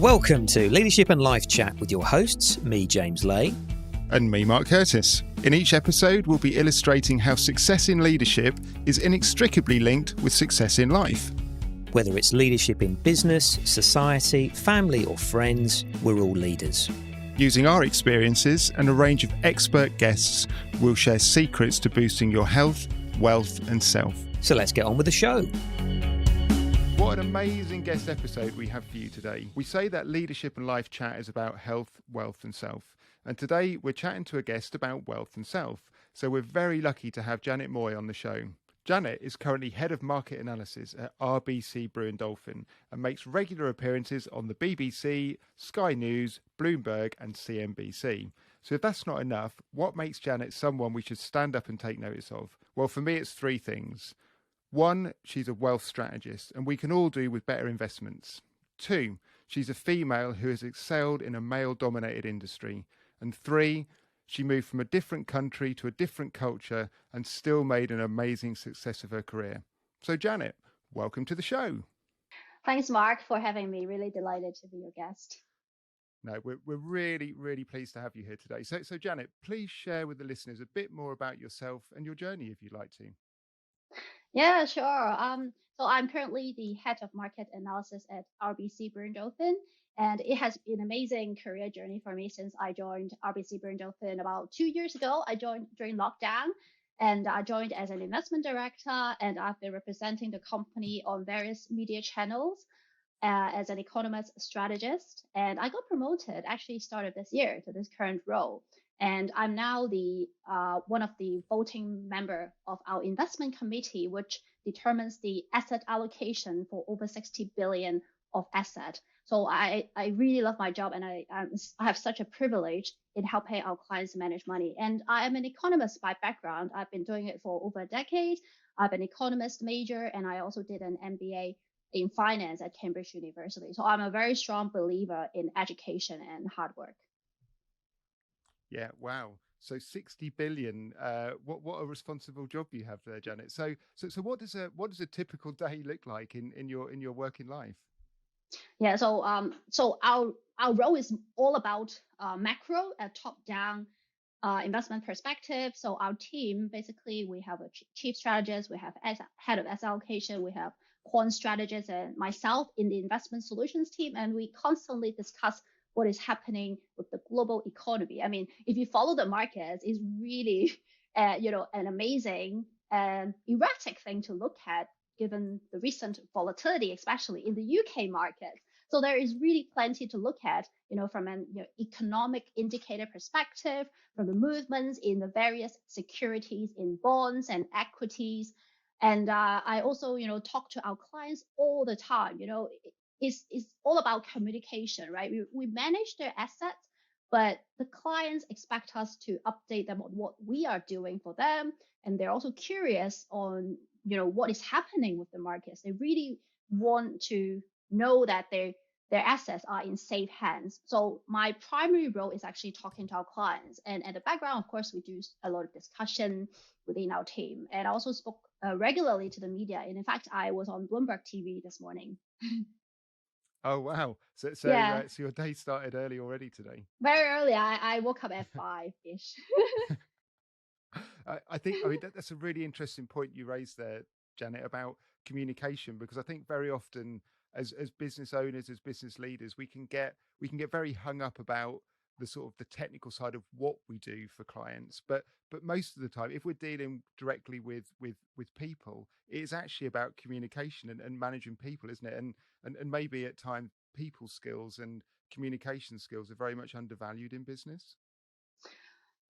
Welcome to Leadership and Life Chat with your hosts, me, James Lay. And me, Mark Curtis. In each episode, we'll be illustrating how success in leadership is inextricably linked with success in life. Whether it's leadership in business, society, family or friends, we're all leaders. Using our experiences and a range of expert guests, we'll share secrets to boosting your health, wealth and self. So let's get on with the show. What an amazing guest episode we have for you today. We say that Leadership and Life Chat is about health, wealth and self. And today we're chatting to a guest about wealth and self. So we're very lucky to have Janet Mui on the show. Janet is currently Head of Market Analysis at RBC Brewin Dolphin and makes regular appearances on the BBC, Sky News, Bloomberg and CNBC. So if that's not enough, what makes Janet someone we should stand up and take notice of? Well, for me, it's three things. One, she's a wealth strategist, and we can all do with better investments. Two, she's a female who has excelled in a male-dominated industry. And three, she moved from a different country to a different culture and still made an amazing success of her career. So Janet, welcome to the show. Thanks, Mark, for having me. Really delighted to be your guest. No, we're really, really pleased to have you here today. So Janet, please share with the listeners a bit more about yourself and your journey, if you'd like to. Yeah, sure. So I'm currently the head of market analysis at RBC Brewin Dolphin, and it has been an amazing career journey for me since I joined RBC Brewin Dolphin about 2 years ago. I joined during lockdown, and I joined as an investment director, and I've been representing the company on various media channels as an economist strategist. And I got promoted actually started this year to this current role. And I'm now the one of the voting member of our investment committee, which determines the asset allocation for over 60 billion of asset. So I really love my job, and I have such a privilege in helping our clients manage money. And I am an economist by background. I've been doing it for over a decade. I'm an economist major, and I also did an MBA in finance at Cambridge University. So I'm a very strong believer in education and hard work. Yeah, wow. So 60 billion. What a responsible job you have there, Janet. So what does a typical day look like in your working life? Yeah, so our role is all about macro, a top-down investment perspective. So our team, basically, we have a chief strategist, we have head of asset allocation, we have quant strategist, and myself in the investment solutions team, and we constantly discuss what is happening with the global economy. I mean, if you follow the markets, it's really, an amazing and erratic thing to look at, given the recent volatility, especially in the UK market. So there is really plenty to look at, from an economic indicator perspective, from the movements in the various securities in bonds and equities. And I also, talk to our clients all the time. It's all about communication, right? We manage their assets, but the clients expect us to update them on what we are doing for them. And they're also curious on, what is happening with the markets. They really want to know that their assets are in safe hands. So my primary role is actually talking to our clients. And at the background, of course, we do a lot of discussion within our team. And I also spoke regularly to the media. And in fact, I was on Bloomberg TV this morning. Oh, wow. So Yeah. So your day started early already today? Very early. I woke up at 5-ish. I mean, that's a really interesting point you raised there, Janet, about communication, because I think very often as business owners, as business leaders, we can get very hung up about the sort of the technical side of what we do for clients. But most of the time, if we're dealing directly with people, it's actually about communication and managing people, isn't it? And maybe at times people skills and communication skills are very much undervalued in business.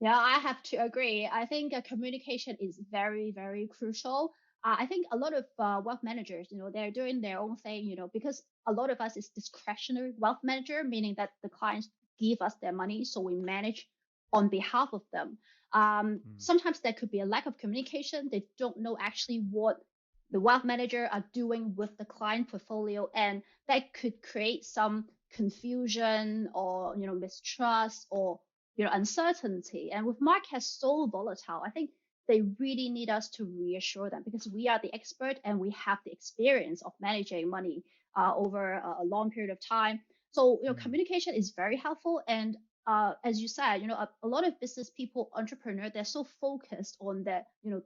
Yeah, I have to agree. I think communication is very, very crucial. I think a lot of wealth managers, they're doing their own thing, because a lot of us is discretionary wealth manager, meaning that the clients give us their money, so we manage on behalf of them. Sometimes there could be a lack of communication. They don't know actually what the wealth manager are doing with the client portfolio, and that could create some confusion or mistrust or uncertainty. And with markets so volatile, I think they really need us to reassure them, because we are the expert and we have the experience of managing money over a long period of time. So, communication is very helpful. And as you said, a lot of business people, entrepreneur, they're so focused on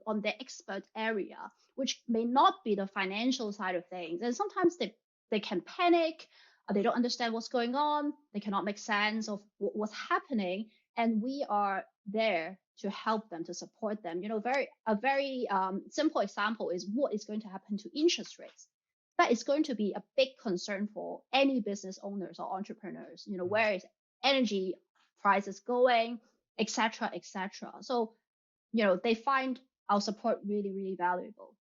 on their expert area, which may not be the financial side of things. And sometimes they can panic. They don't understand what's going on. They cannot make sense of what's happening. And we are there to help them, to support them. A very simple example is what is going to happen to interest rates. That is going to be a big concern for any business owners or entrepreneurs. Where is energy prices going, etc., etc. So, they find our support really, really valuable.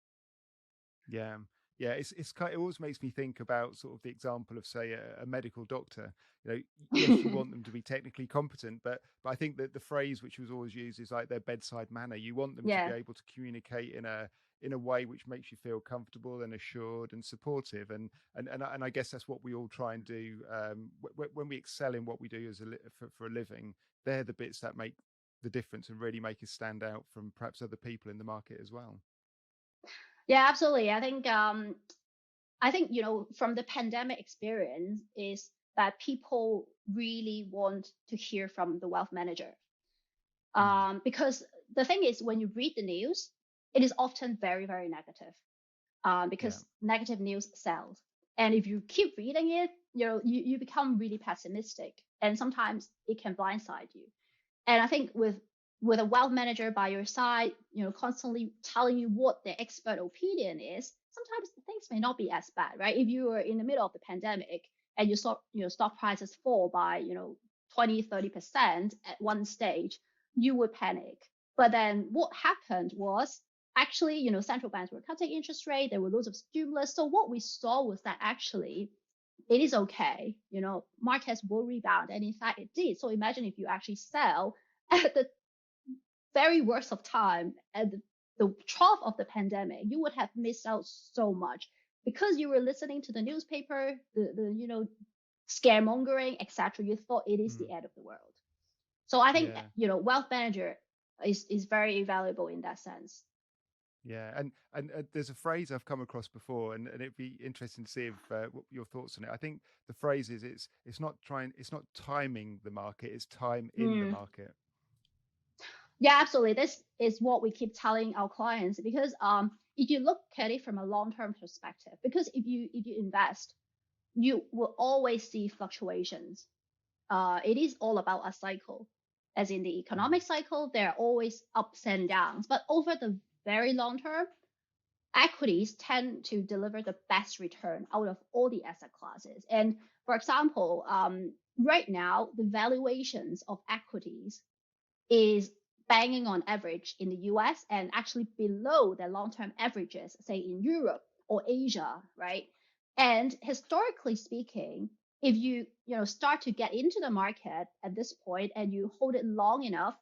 Yeah. Yeah, it's kind. It always makes me think about sort of the example of, say, a medical doctor. Yes, you want them to be technically competent, but I think that the phrase which was always used is like their bedside manner. You want them to Yeah. be able to communicate in a way which makes you feel comfortable and assured and supportive, and I guess that's what we all try and do when we excel in what we do for a living. They're the bits that make the difference and really make us stand out from perhaps other people in the market as well. Yeah, absolutely. I think from the pandemic experience is that people really want to hear from the wealth manager. Because the thing is, when you read the news, it is often very, very negative. Because negative news sells. And if you keep reading it, you become really pessimistic, and sometimes it can blindside you. And I think with a wealth manager by your side, constantly telling you what their expert opinion is, sometimes things may not be as bad, right? If you were in the middle of the pandemic and you saw, stock prices fall by, 20, 30% at one stage, you would panic. But then what happened was actually, central banks were cutting interest rate. There were loads of stimulus. So what we saw was that actually it is okay. Markets will rebound. And in fact, it did. So imagine if you actually sell at the very worst of time, at the trough of the pandemic, you would have missed out so much because you were listening to the newspaper, the scaremongering, etc. You thought it is the end of the world. So I think, wealth manager is very valuable in that sense. Yeah, and there's a phrase I've come across before, and it'd be interesting to see if what your thoughts on it. I think the phrase is it's not timing the market, it's time in the market. Yeah, absolutely. This is what we keep telling our clients, because if you look at it from a long-term perspective, because if you invest, you will always see fluctuations. It is all about a cycle. As in the economic cycle, there are always ups and downs. But over the very long term, equities tend to deliver the best return out of all the asset classes. And for example, right now, the valuations of equities is banging on average in the US and actually below their long-term averages, say in Europe or Asia, right? And historically speaking, if you start to get into the market at this point and you hold it long enough,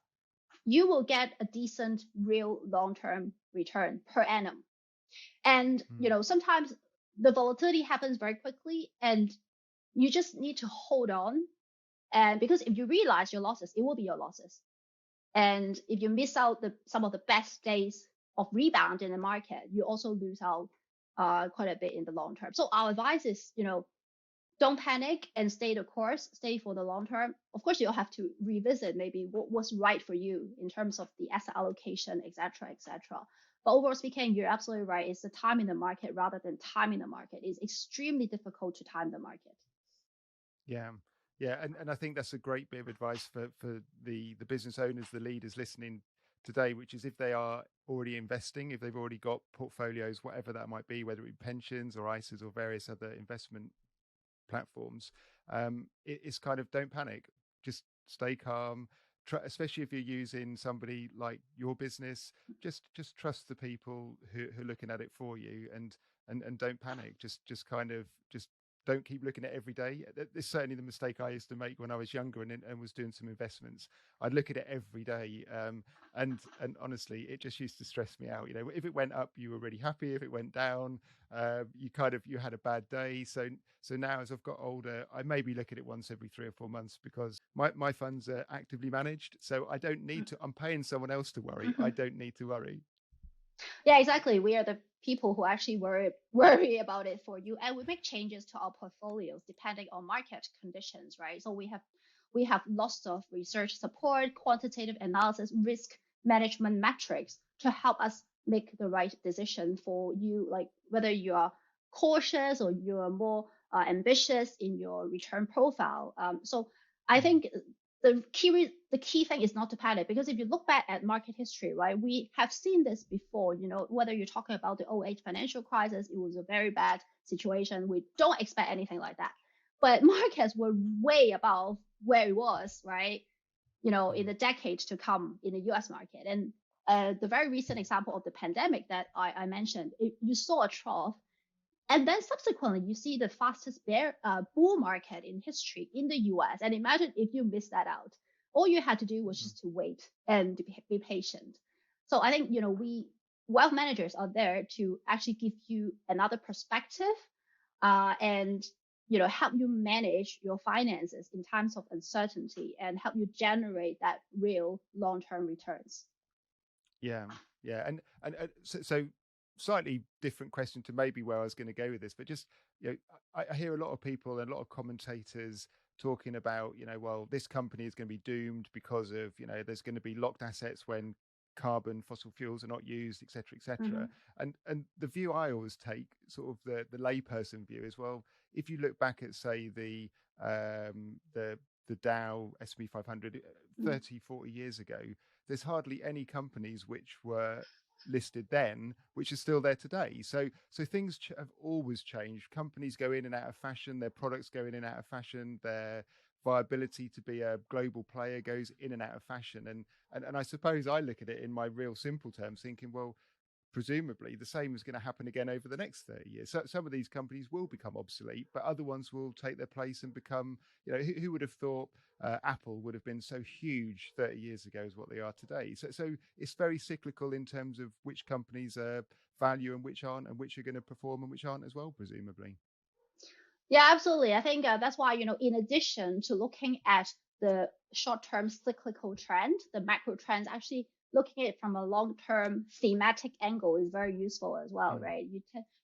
you will get a decent real long-term return per annum. And sometimes the volatility happens very quickly, and you just need to hold on. And because if you realize your losses, it will be your losses. And if you miss out some of the best days of rebound in the market, you also lose out quite a bit in the long term. So our advice is, don't panic and stay the course, stay for the long term. Of course, you'll have to revisit maybe what's right for you in terms of the asset allocation, et cetera, et cetera. But overall speaking, you're absolutely right. It's the time in the market rather than timing the market. It's extremely difficult to time the market. Yeah. Yeah, and I think that's a great bit of advice for the business owners, the leaders listening today, which is if they are already investing, if they've already got portfolios, whatever that might be, whether it be pensions or ISAs or various other investment platforms, it's kind of don't panic, just stay calm, especially if you're using somebody like your business, just trust the people who are looking at it for you, and don't panic, just don't keep looking at every day. It's certainly the mistake I used to make when I was younger and was doing some investments. I'd look at it every day, and honestly, it just used to stress me out. If it went up, you were really happy. If it went down, you had a bad day. So now, as I've got older, I maybe look at it once every 3 or 4 months because my funds are actively managed. So I don't need to. I'm paying someone else to worry. I don't need to worry. Yeah, exactly. We are the people who actually worry about it for you, and we make changes to our portfolios depending on market conditions, right? So we have lots of research support, quantitative analysis, risk management metrics to help us make the right decision for you, like whether you are cautious or you are more ambitious in your return profile. So I Mm. think the key thing is not to panic, because if you look back at market history, right, we have seen this before. Whether you're talking about the '08 financial crisis, it was a very bad situation. We don't expect anything like that, but markets were way above where it was, right? In Mm. the decades to come in the US market. And the very recent example of the pandemic that I mentioned, you saw a trough, and then subsequently, you see the fastest bull market in history in the US. And imagine if you missed that out. All you had to do was Mm. just to wait and be patient. So I think, we wealth managers are there to actually give you another perspective, and, help you manage your finances in times of uncertainty and help you generate that real long-term returns. Yeah, yeah, and so slightly different question to maybe where I was going to go with this, but just I hear a lot of people and a lot of commentators talking about well, this company is going to be doomed because of there's going to be locked assets when carbon fossil fuels are not used, etc., etc. Mm-hmm. And the view I always take, sort of the layperson view, is, well, if you look back at, say, the Dow S&P 500 30, 40 years ago, there's hardly any companies which were listed then which are still there today. So things have always changed. Companies go in and out of fashion, their products go in and out of fashion, their viability to be a global player goes in and out of fashion. And I suppose I look at it in my real simple terms, thinking, well, presumably the same is going to happen again over the next 30 years. So some of these companies will become obsolete, but other ones will take their place and become, who would have thought Apple would have been so huge 30 years ago as what they are today. So it's very cyclical in terms of which companies value and which aren't, and which are going to perform and which aren't as well, presumably. Yeah, absolutely. I think that's why, in addition to looking at the short-term cyclical trend, the macro trends, actually looking at it from a long-term thematic angle is very useful as well, Mm. right?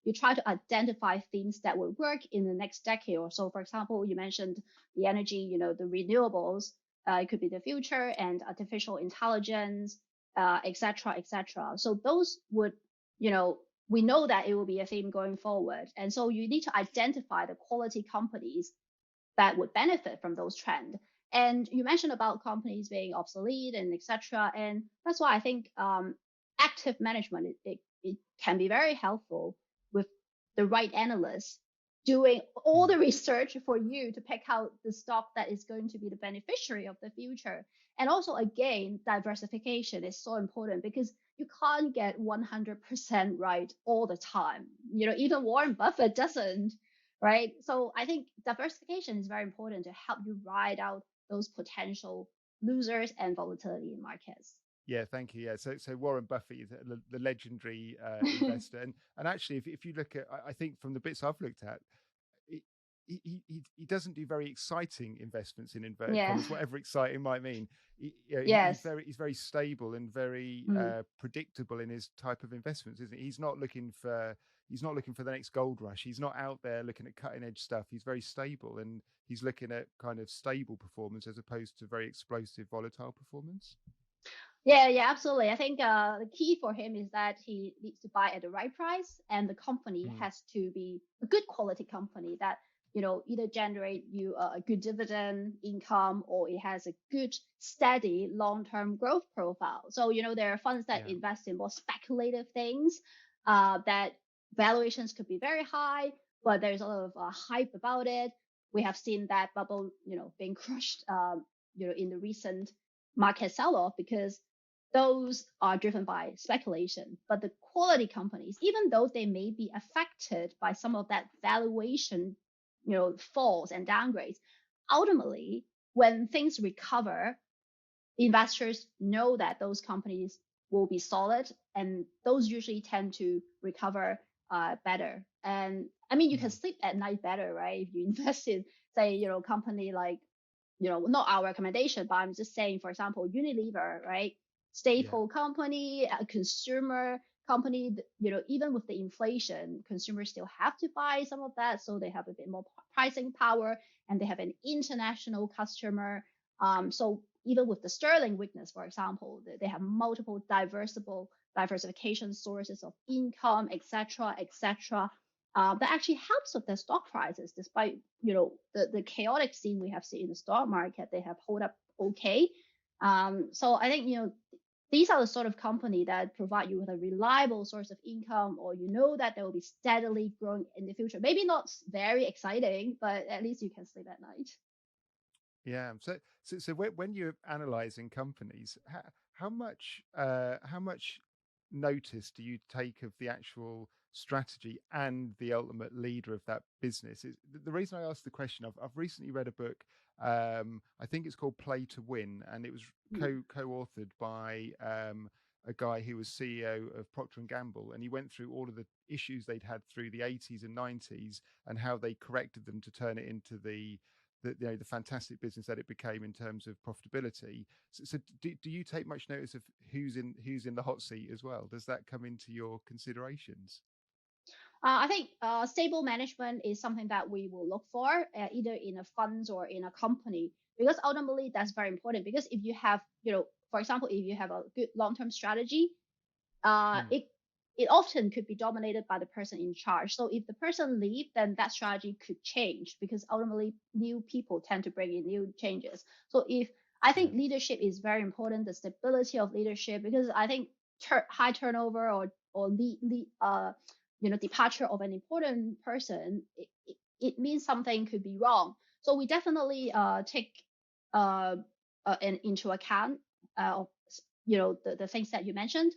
You try to identify themes that will work in the next decade or so. For example, you mentioned the energy, the renewables, it could be the future, and artificial intelligence, et cetera, et cetera. So those would, you know, we know that it will be a theme going forward. And so you need to identify the quality companies that would benefit from those trends. And you mentioned about companies being obsolete and etc. And that's why I think active management, it can be very helpful with the right analysts doing all Mm. the research for you to pick out the stock that is going to be the beneficiary of the future. And also, again, diversification is so important because you can't get 100% right all the time. Even Warren Buffett doesn't, right? So I think diversification is very important to help you ride out those potential losers and volatility in markets. Yeah, thank you. Yeah, so Warren Buffett is the legendary investor, and actually, if you look at, I think from the bits I've looked at, he, he doesn't do very exciting investments in inverted Yeah. commas, whatever exciting might mean. Yes. He's very stable and very Mm. predictable in his type of investments, isn't he? He's not looking for the next gold rush. He's not out there looking at cutting edge stuff. He's very stable, and he's looking at kind of stable performance as opposed to very explosive, volatile performance. Yeah, absolutely. I think the key for him is that he needs to buy at the right price, and the company Mm. has to be a good quality company that either generate you a good dividend income, or it has a good steady long-term growth profile. So there are funds that Yeah. invest in more speculative things, that valuations could be very high, but there's a lot of hype about it. We have seen that bubble being crushed in the recent market sell-off because those are driven by speculation. But the quality companies, even though they may be affected by some of that valuation, falls and downgrades, ultimately, when things recover, investors know that those companies will be solid, and those usually tend to recover better. And I mean, you can Mm. sleep at night better, right? If you invest in, say, company like, not our recommendation, but I'm just saying, for example, Unilever, right? Yeah. Staple company, a consumer company, even with the inflation, consumers still have to buy some of that. So they have a bit more pricing power, and they have an international customer. So even with the sterling weakness, for example, they have multiple diversification sources of income, etc., etc. That actually helps with their stock prices, despite the chaotic scene we have seen in the stock market. They have held up okay. So I think these are the sort of company that provide you with a reliable source of income, or that they will be steadily growing in the future. Maybe not very exciting, but at least you can sleep at night. Yeah. So when you're analyzing companies, how much notice do you take of the actual strategy and the ultimate leader of that business? The reason I asked the question, I've recently read a book. I think it's called Play to Win, and it was co-authored by a guy who was CEO of Procter and Gamble, and he went through all of the issues they'd had through the 80s and 90s and how they corrected them to turn it into the fantastic business that it became in terms of profitability. So do you take much notice of who's in the hot seat as well? Does that come into your considerations? I think stable management is something that we will look for, either in a funds or in a company, because ultimately that's very important. Because if you have, for example, if you have a good long-term strategy, it often could be dominated by the person in charge. So if the person leaves, then that strategy could change, because ultimately new people tend to bring in new changes. So I think leadership is very important, the stability of leadership, because I think high turnover or departure of an important person, it means something could be wrong. So we definitely take into account the things that you mentioned.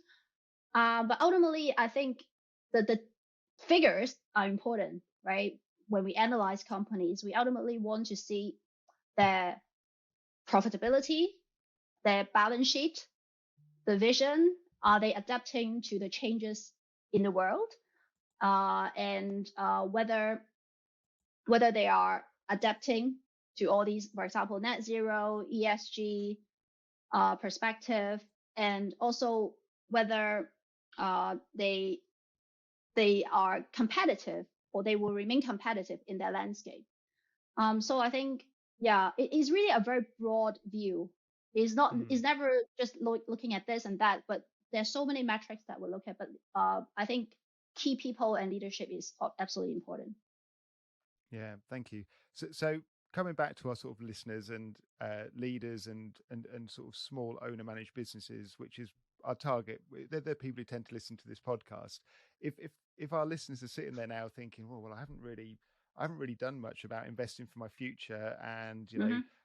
But ultimately, I think that the figures are important, right? When we analyze companies, we ultimately want to see their profitability, their balance sheet, the vision. Are they adapting to the changes in the world? And whether they are adapting to all these, for example, net zero, ESG perspective, and also whether they are competitive, or they will remain competitive in their landscape. So I think, it is really a very broad view. It's never just looking at this and that, but there's so many metrics that we'll look at. But I think key people and leadership is absolutely important. Yeah, thank you. So coming back to our sort of listeners and leaders and sort of small owner managed businesses, which is our target, they're people who tend to listen to this podcast. If our listeners are sitting there now thinking, well, I haven't really done much about investing for my future, and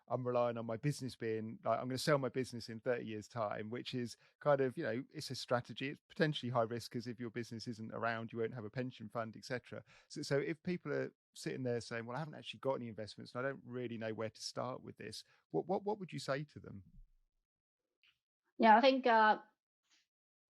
I'm relying on my business being like, I'm going to sell my business in 30 years time, which is kind of, it's a strategy. It's potentially high risk, because if your business isn't around, you won't have a pension fund, etc. So if people are sitting there saying, well, I haven't actually got any investments and I don't really know where to start with this, what would you say to them? Yeah, I think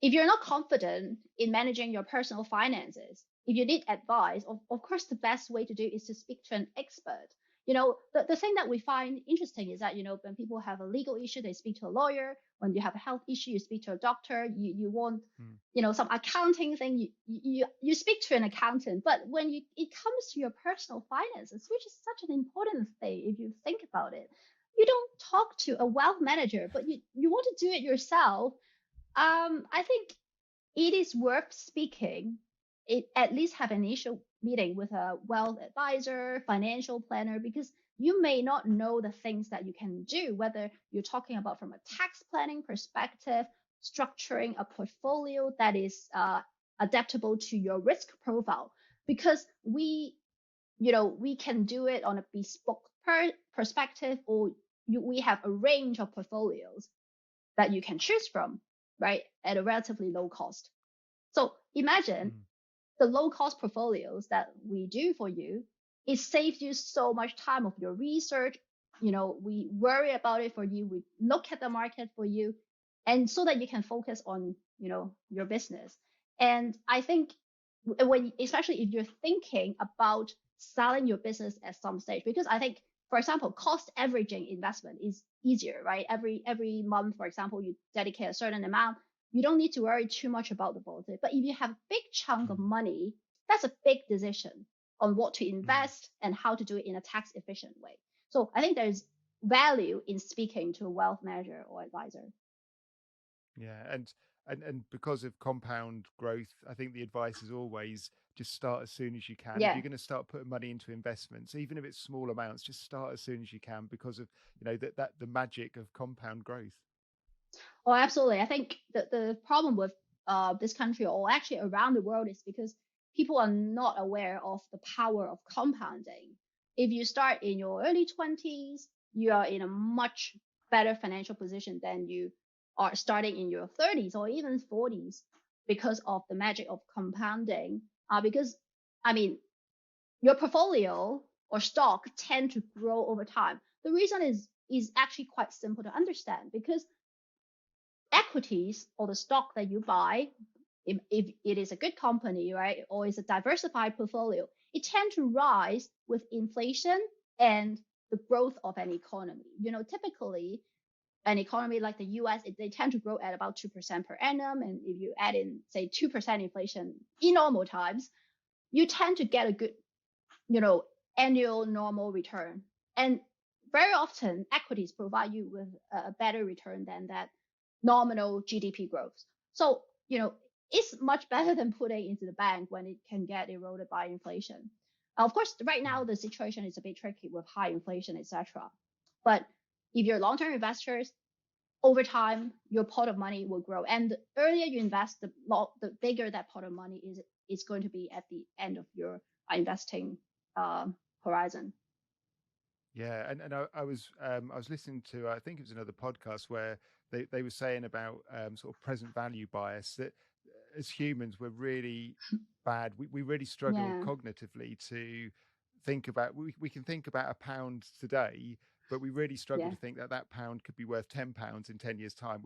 if you're not confident in managing your personal finances, if you need advice, of course, the best way to do is to speak to an expert. The thing that we find interesting is that, when people have a legal issue, they speak to a lawyer. When you have a health issue, you speak to a doctor. You want, some accounting thing, you speak to an accountant. But when it comes to your personal finances, which is such an important thing, if you think about it, you don't talk to a wealth manager, but you want to do it yourself. I think it is worth speaking. At least have an initial meeting with a wealth advisor, financial planner, because you may not know the things that you can do, whether you're talking about from a tax planning perspective, structuring a portfolio that is adaptable to your risk profile, because we can do it on a bespoke perspective, or we have a range of portfolios that you can choose from, right, at a relatively low cost. So imagine the low cost portfolios that we do for you. It saves you so much time of your research. We worry about it for you. We look at the market for you, and so that you can focus on, your business. And I think especially if you're thinking about selling your business at some stage, because I think, for example, cost averaging investment is easier, right? Every month, for example, you dedicate a certain amount, you don't need to worry too much about the volatility. But if you have a big chunk of money, that's a big decision on what to invest and how to do it in a tax efficient way. So I think there's value in speaking to a wealth manager or advisor. Yeah, and because of compound growth, I think the advice is always just start as soon as you can. Yeah. If you're going to start putting money into investments, even if it's small amounts, just start as soon as you can because of that the magic of compound growth. Oh, absolutely. I think the problem with this country or actually around the world is because people are not aware of the power of compounding. If you start in your early 20s, you are in a much better financial position than you are starting in your 30s or even 40s because of the magic of compounding. Because, I mean, your portfolio or stock tend to grow over time. The reason is actually quite simple to understand because equities or the stock that you buy, if it is a good company, right, or it's a diversified portfolio, it tends to rise with inflation and the growth of an economy. Typically, an economy like the US, they tend to grow at about 2% per annum. And if you add in, say, 2% inflation in normal times, you tend to get a good, annual normal return. And very often, equities provide you with a better return than that nominal GDP growth. So, it's much better than putting into the bank when it can get eroded by inflation. Of course, right now the situation is a bit tricky with high inflation, etc. But if you're long-term investors, over time your pot of money will grow, and the earlier you invest, the bigger that pot of money is going to be at the end of your investing horizon. Yeah, and I was listening to, I think it was another podcast where they were saying about sort of present value bias, that as humans we're really bad. We really struggle cognitively to think about. We can think about a pound today, but we really struggle to think that pound could be worth £10 in 10 years' time.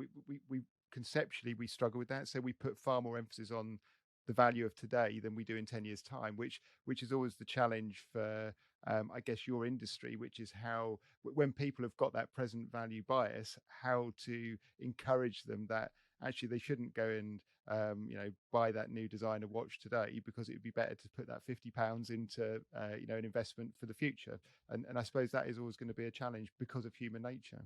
We conceptually we struggle with that, so we put far more emphasis on the value of today than we do in 10 years' time, which is always the challenge for I guess your industry, which is how, when people have got that present value bias, how to encourage them that actually they shouldn't go and buy that new designer watch today, because it would be better to put that £50 into an investment for the future. And I suppose that is always going to be a challenge because of human nature.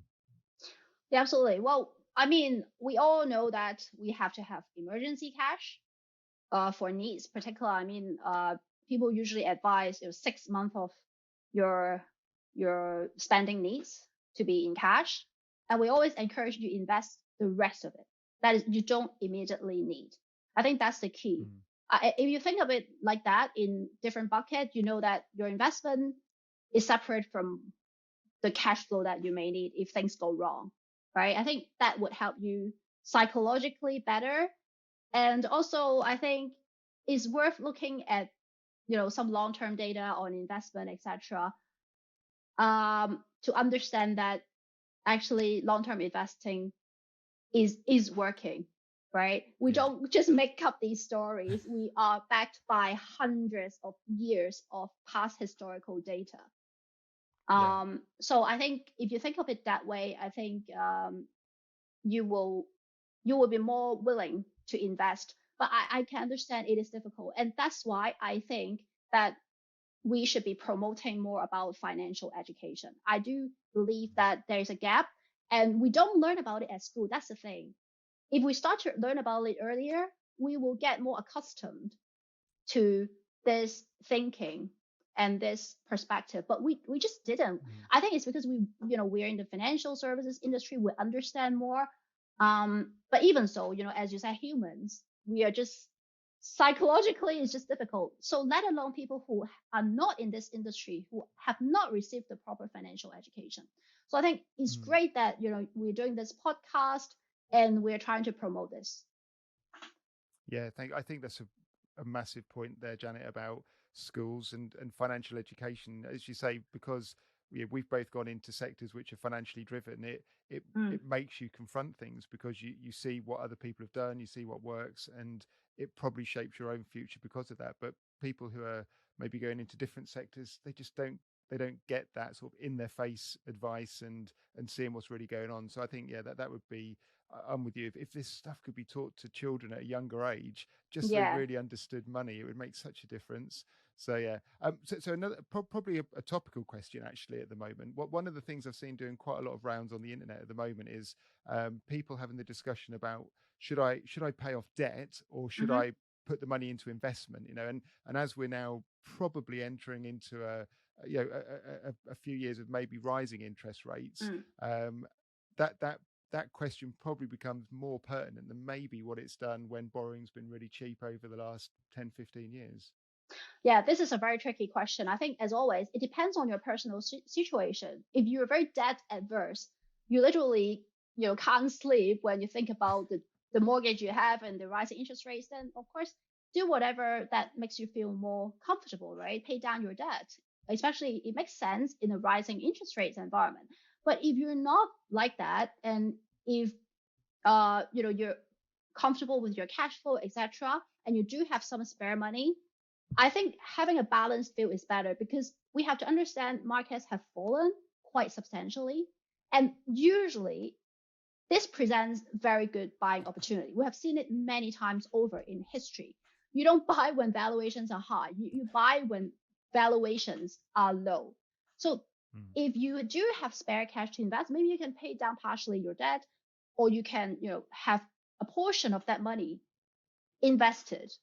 Yeah, absolutely. Well, I mean, we all know that we have to have emergency cash for needs. Particularly, I mean, people usually advise 6 months of your spending needs to be in cash, and we always encourage you to invest the rest of it. That is, you don't immediately need. I think that's the key. If you think of it like that in different buckets, you know that your investment is separate from the cash flow that you may need if things go wrong, right? I think that would help you psychologically better. And also, I think it's worth looking at, some long-term data on investment, etc., to understand that actually long-term investing is working, right? We don't just make up these stories. We are backed by hundreds of years of past historical data. So I think if you think of it that way, I think you will be more willing to invest. But I can understand it is difficult. And that's why I think that we should be promoting more about financial education. I do believe that there's a gap and we don't learn about it at school. That's the thing. If we start to learn about it earlier, we will get more accustomed to this thinking and this perspective. But we just didn't. I think it's because we're in the financial services industry. We understand more. But even so, as you said, humans, we are just psychologically, it's just difficult. So let alone people who are not in this industry, who have not received the proper financial education. So I think it's great that, we're doing this podcast and we're trying to promote this. Yeah, I think that's a massive point there, Janet, about schools and financial education. As you say, because we've both gone into sectors which are financially driven, it makes you confront things because you see what other people have done, you see what works, and it probably shapes your own future because of that. But people who are maybe going into different sectors, they just don't get that sort of in their face advice and seeing what's really going on. So I think that would be I'm with you. If this stuff could be taught to children at a younger age, just so they Yeah. really understood money, it would make such a difference. So yeah. So another probably a topical question actually at the moment. One of the things I've seen doing quite a lot of rounds on the internet at the moment is people having the discussion about should I pay off debt or should Hmm. I put the money into investment? And as we're now probably entering into a few years of maybe rising interest rates, Mm. that that that question probably becomes more pertinent than maybe what it's done when borrowing's been really cheap over the last 10, 15 years. Yeah, this is a very tricky question. I think, as always, it depends on your personal situation. If you're very debt adverse, you literally, can't sleep when you think about the mortgage you have and the rising interest rates, then of course, do whatever that makes you feel more comfortable, right? Pay down your debt. Especially, it makes sense in a rising interest rates environment. But if you're not like that, and if you're comfortable with your cash flow, etc., and you do have some spare money, I think having a balanced view is better, because we have to understand markets have fallen quite substantially. And usually this presents very good buying opportunity. We have seen it many times over in history. You don't buy when valuations are high. You buy when valuations are low. So Mm. if you do have spare cash to invest, maybe you can pay down partially your debt, or you can, have a portion of that money invested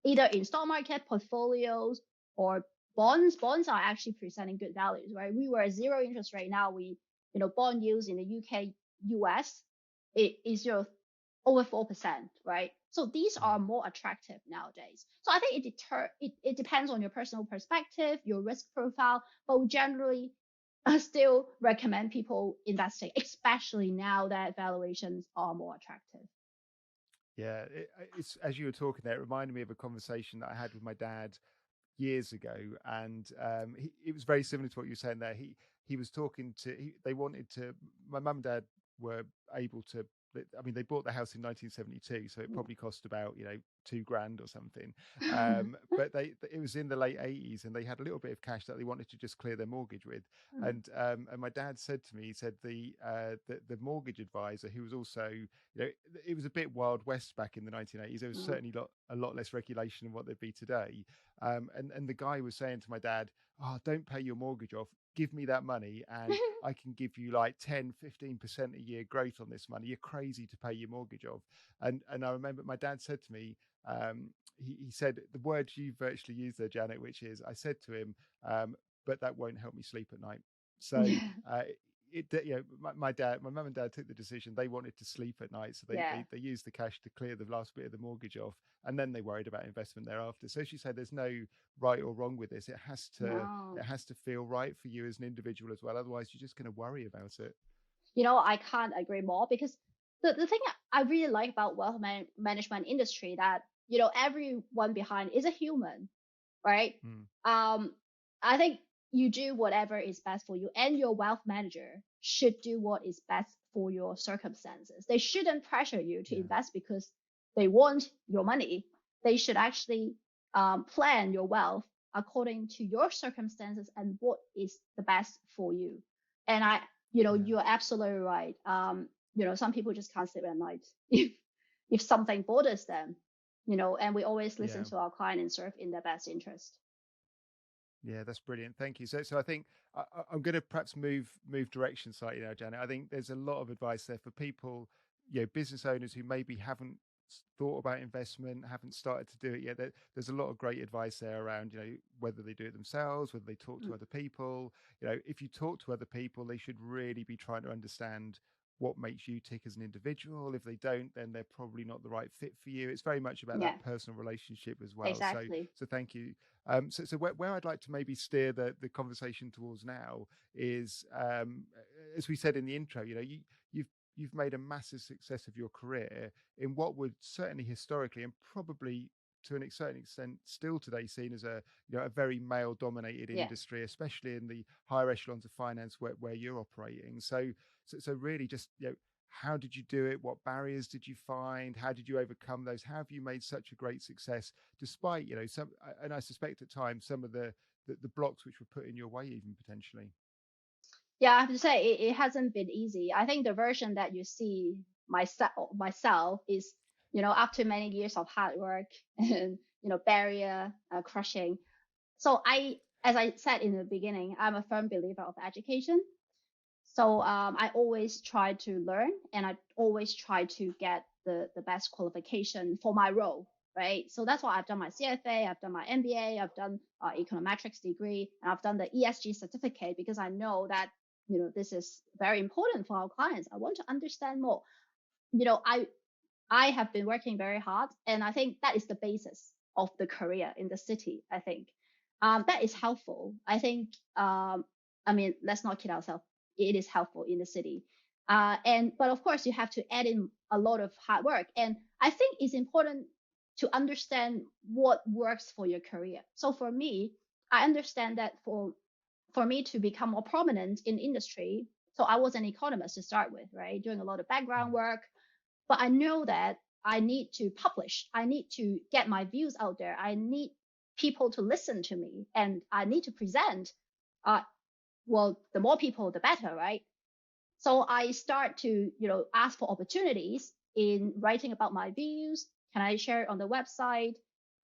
either in stock market portfolios or bonds. Bonds are actually presenting good values, right? We were at zero interest rate. Now bond yields in the UK, US, it is over 4%, right? So these Mm. are more attractive nowadays. So I think it depends on your personal perspective, your risk profile, but we generally still recommend people investing, especially now that valuations are more attractive. Yeah, it's as you were talking there, it reminded me of a conversation that I had with my dad years ago, and it was very similar to what you were saying there. He was talking to they wanted to. My mum and dad were able to. I mean, they bought the house in 1972, so it probably cost about $2,000 or something. But it was in the late 80s, and they had a little bit of cash that they wanted to just clear their mortgage with. And my dad said to me, he said the mortgage advisor, who was also it was a bit Wild West back in the 1980s. There was certainly a lot less regulation than what there'd be today. And the guy was saying to my dad, "Oh, don't pay your mortgage off. Give me that money and I can give you like 10, 15% a year growth on this money. You're crazy to pay your mortgage off." And I remember my dad said to me, he said the words you virtually used there, Janet, which is, I said to him, but that won't help me sleep at night. So Yeah. my mum and dad took the decision. They wanted to sleep at night, so Yeah. they used the cash to clear the last bit of the mortgage off, and then they worried about investment thereafter. So she said, "There's no right or wrong with this. It No. has to feel right for you as an individual as well. Otherwise, you're just going to worry about it." I can't agree more, because the thing I really like about management industry, that, everyone behind is a human, right? Mm. I think you do whatever is best for you, and your wealth manager should do what is best for your circumstances. They shouldn't pressure you to Yeah. invest because they want your money. They should actually plan your wealth according to your circumstances and what is the best for you. And Yeah. you're absolutely right. Some people just can't sleep at night if something bothers them, and we always listen Yeah. to our client and serve in their best interest. Yeah, that's brilliant. Thank you. So I think I'm going to perhaps move direction slightly now, Janet. I think there's a lot of advice there for people, business owners who maybe haven't thought about investment, haven't started to do it yet. There's a lot of great advice there around, whether they do it themselves, whether they talk to other people. If you talk to other people, they should really be trying to understand what makes you tick as an individual. If they don't, then they're probably not the right fit for you. It's very much about Yeah, that personal relationship as well. exactly. So thank you. So where I'd like to maybe steer the conversation towards now is, as we said in the intro, you've made a massive success of your career in what would certainly historically and probably to a certain extent still today seen as a very male dominated Yeah. industry, especially in the higher echelons of finance where you're operating. So really just how did you do it? What barriers did you find? How did you overcome those? How have you made such a great success despite some, and I suspect at times some of the blocks which were put in your way even potentially? Yeah, I have to say it hasn't been easy. I think the version that you see myself is, after many years of hard work and, barrier crushing. So as I said in the beginning, I'm a firm believer of education. So I always try to learn, and I always try to get the best qualification for my role, right? So that's why I've done my CFA, I've done my MBA, I've done econometrics degree, and I've done the ESG certificate, because I know that, this is very important for our clients. I want to understand more. I have been working very hard, and I think that is the basis of the career in the city. I think that is helpful. I think, I mean, let's not kid ourselves. It is helpful in the city, but of course you have to add in a lot of hard work. And I think it's important to understand what works for your career. So for me, I understand that for me to become more prominent in industry, so I was an economist to start with, right, doing a lot of background work, but I know that I need to publish. I need to get my views out there. I need people to listen to me, and I need to present. Uh, well, the more people, the better, right? So I start to, ask for opportunities in writing about my views. Can I share it on the website?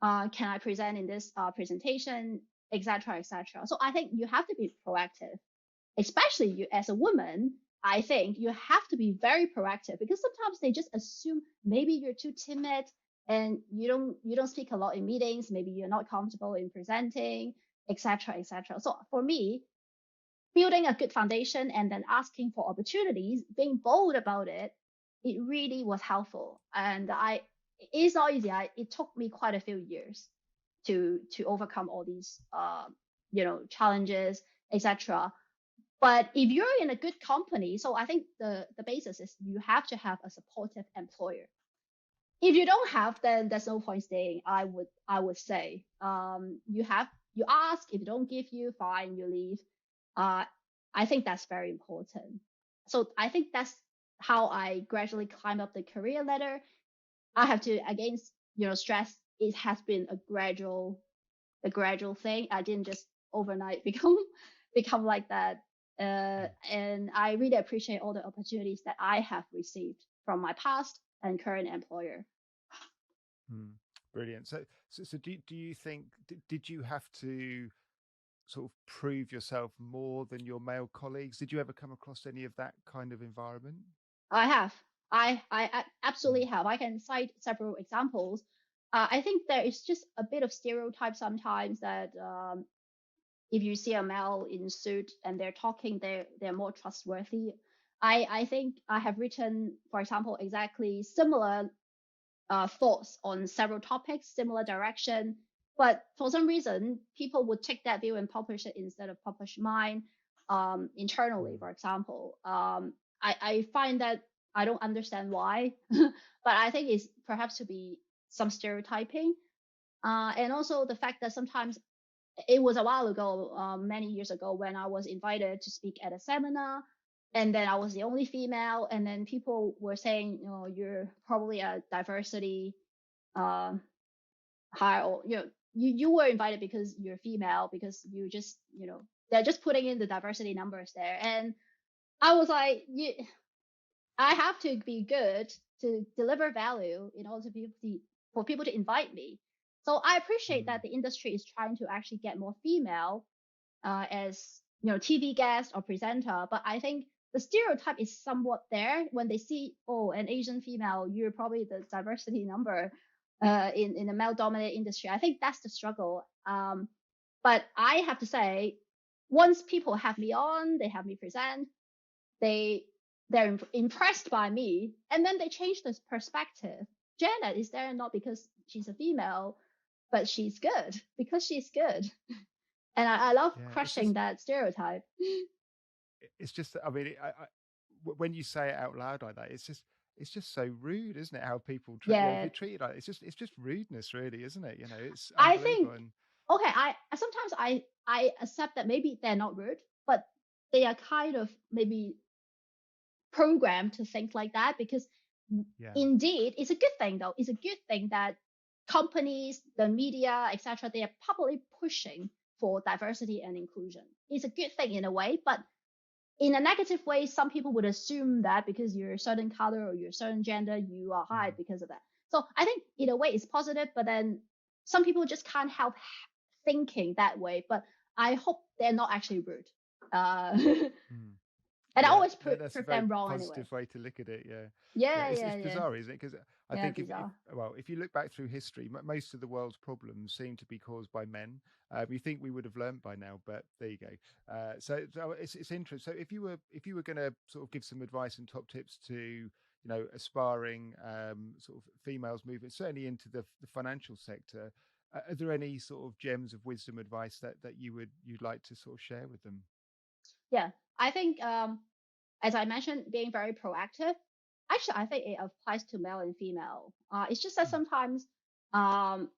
Can I present in this presentation, etc., etc. So I think you have to be proactive, especially you as a woman. I think you have to be very proactive, because sometimes they just assume maybe you're too timid and you don't speak a lot in meetings. Maybe you're not comfortable in presenting, etc., etc. So for me, building a good foundation and then asking for opportunities, being bold about it, it really was helpful. And it's not easy. It took me quite a few years to overcome all these challenges, etc. But if you're in a good company, so I think the basis is you have to have a supportive employer. If you don't have, then there's no point staying. I would say, you ask. If they don't give you, fine, you leave. I think that's very important. So I think that's how I gradually climb up the career ladder. I have to again, stress, it has been a gradual thing. I didn't just overnight become like that. And I really appreciate all the opportunities that I have received from my past and current employer. Brilliant. So do you think, did you have to sort of prove yourself more than your male colleagues? Did you ever come across any of that kind of environment? I have. I absolutely have. I can cite several examples. I think there is just a bit of stereotype sometimes that if you see a male in suit and they're talking, they're more trustworthy. I think I have written, for example, exactly similar thoughts on several topics, similar direction, but for some reason, people would take that view and publish it instead of publish mine internally, for example. I find that I don't understand why, but I think it's perhaps to be some stereotyping. And also the fact that sometimes it was a while ago, many years ago, when I was invited to speak at a seminar, and then I was the only female, and then people were saying, you're probably a diversity hire, or you were invited because you're female, because you just, they're just putting in the diversity numbers there. And I was like, I have to be good to deliver value in order to be for people to invite me. So I appreciate that the industry is trying to actually get more female as TV guest or presenter, but I think the stereotype is somewhat there. When they see, oh, an Asian female, you're probably the diversity number in a male-dominated industry. I think that's the struggle. But I have to say, once people have me on, they have me present, they're impressed by me, and then they change this perspective. Janet is there not because she's a female, but she's good because she's good. And I love crushing that stereotype. It's just, I mean, when you say it out loud like that, it's just so rude, isn't it? How people be treated like it's just rudeness, really, isn't it? It's I think okay. Sometimes I accept that maybe they're not rude, but they are kind of maybe programmed to think like that, because indeed it's a good thing, though. It's a good thing that companies, the media, etc., they are publicly pushing for diversity and inclusion. It's a good thing in a way, but in a negative way, some people would assume that because you're a certain color or you're a certain gender, you are hide because of that. So I think in a way it's positive, but then some people just can't help thinking that way. But I hope they're not actually rude. And I always prove that's a very them wrong positive anyway. way to look at it. Yeah, It's yeah, yeah. bizarre, isn't it? Because I Yeah, think bizarre. if you look back through history, most of the world's problems seem to be caused by men. You think we would have learned by now, but there you go. So it's interesting. So if you were going to sort of give some advice and top tips to aspiring sort of females moving certainly into the financial sector, are there any sort of gems of wisdom advice that you'd like to sort of share with them? Yeah, I think as I mentioned, being very proactive. Actually, I think it applies to male and female. It's just that sometimes um,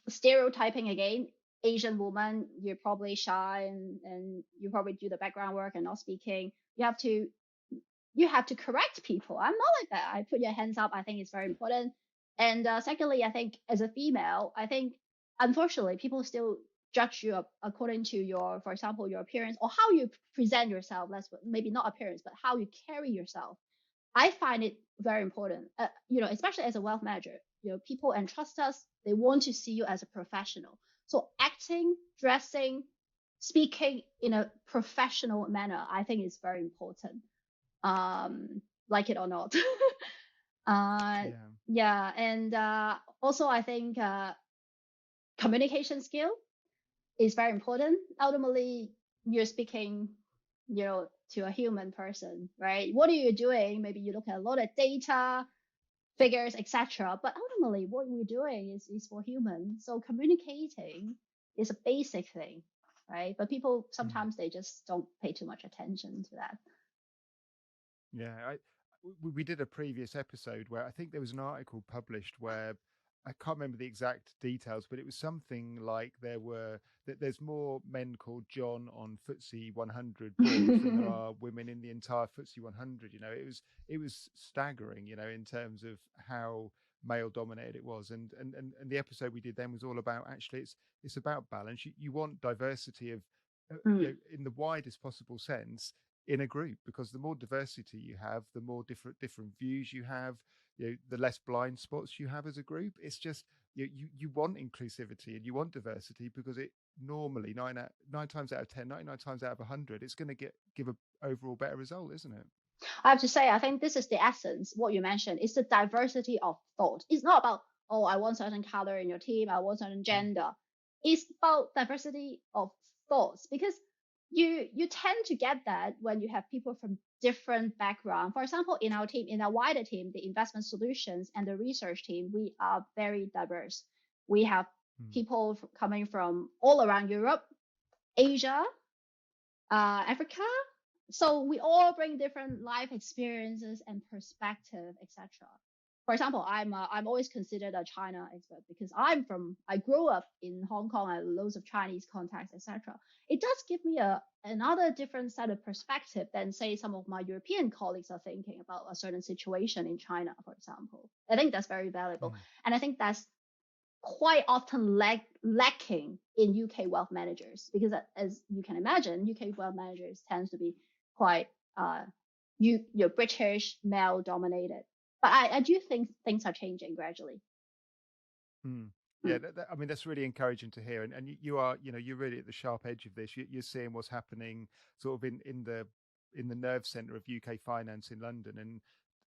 stereotyping again, Asian woman, you're probably shy and you probably do the background work and not speaking. You have to correct people. I'm not like that. I put your hands up. I think it's very important. And secondly, I think as a female, I think unfortunately people still judge you according to your, for example, your appearance or how you present yourself. Maybe not appearance, but how you carry yourself. I find it very important. Especially as a wealth manager, people entrust us. They want to see you as a professional. So acting, dressing, speaking in a professional manner, I think is very important. Like it or not. uh, Yeah. yeah, and also I think communication skill is very important. Ultimately, you're speaking, to a human person, right? What are you doing? Maybe you look at a lot of data, figures, etc. But ultimately, what we're doing is for humans. So communicating is a basic thing, right? But people sometimes they just don't pay too much attention to that. Yeah, we did a previous episode where I think there was an article published where I can't remember the exact details, but it was something like there's more men called John on FTSE 100 boards than there are women in the entire FTSE 100. It was staggering, in terms of how male dominated it was. And the episode we did then was all about actually it's about balance. You want diversity of in the widest possible sense in a group, because the more diversity you have, the more different views you have, the less blind spots you have as a group. It's just you want inclusivity and you want diversity because it normally nine times out of 10, 99 times out of 100, it's going to give a overall better result, isn't it? I have to say, I think this is the essence. What you mentioned is the diversity of thought. It's not about, oh, I want certain color in your team, I want certain gender. It's about diversity of thoughts, because you tend to get that when you have people from different background. For example, in our team, in our wider team, the investment solutions and the research team, we are very diverse. We have people coming from all around Europe, Asia, Africa. So we all bring different life experiences and perspective, etc. For example, I'm always considered a China expert because I grew up in Hong Kong. I have loads of Chinese contacts, etc. It does give me another different set of perspective than say some of my European colleagues are thinking about a certain situation in China, for example. I think that's very valuable, and I think that's quite often lacking in UK wealth managers, because as you can imagine, UK wealth managers tends to be quite you're British male dominated. But I do think things are changing gradually. Yeah, I mean that's really encouraging to hear, and you are you're really at the sharp edge of this. You're seeing what's happening sort of in the nerve center of UK finance in London,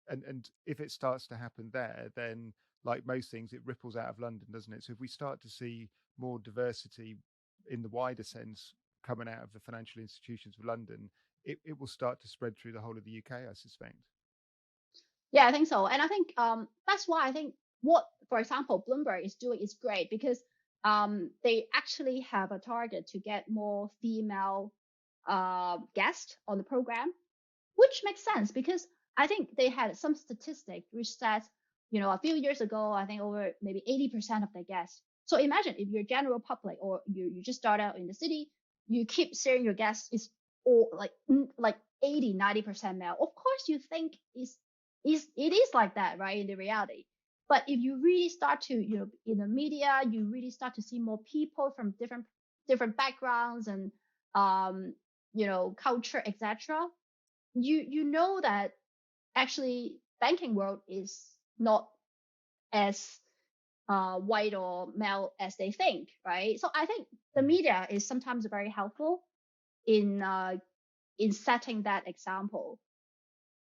and if it starts to happen there, then like most things, it ripples out of London, doesn't it? So if we start to see more diversity in the wider sense coming out of the financial institutions of London, it will start to spread through the whole of the UK, I suspect. Yeah, I think so. And I think that's why I think what, for example, Bloomberg is doing is great, because they actually have a target to get more female guests on the program, which makes sense because I think they had some statistic which says, a few years ago, I think over maybe 80% of the guests. So imagine if you're general public or you just start out in the city, you keep seeing your guests is all like 80, 90% male. Of course, you think it is like that, right? In the reality. But if you really start to, in the media, you really start to see more people from different backgrounds and culture, etc., you know that actually banking world is not as white or male as they think, right? So I think the media is sometimes very helpful in setting that example.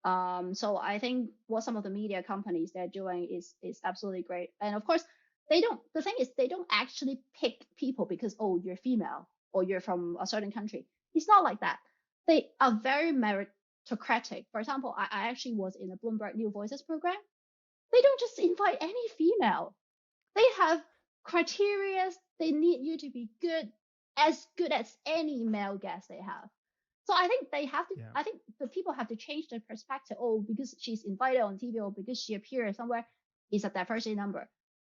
So I think what some of the media companies they're doing is absolutely great. And of course, the thing is they don't actually pick people because, oh, you're female or you're from a certain country. It's not like that. They are very meritocratic. For example, I actually was in a Bloomberg New Voices program. They don't just invite any female. They have criteria. They need you to be good as any male guest they have. So I think they have to. Yeah. I think the people have to change their perspective. Oh, because she's invited on TV or because she appeared somewhere, is a diversity number.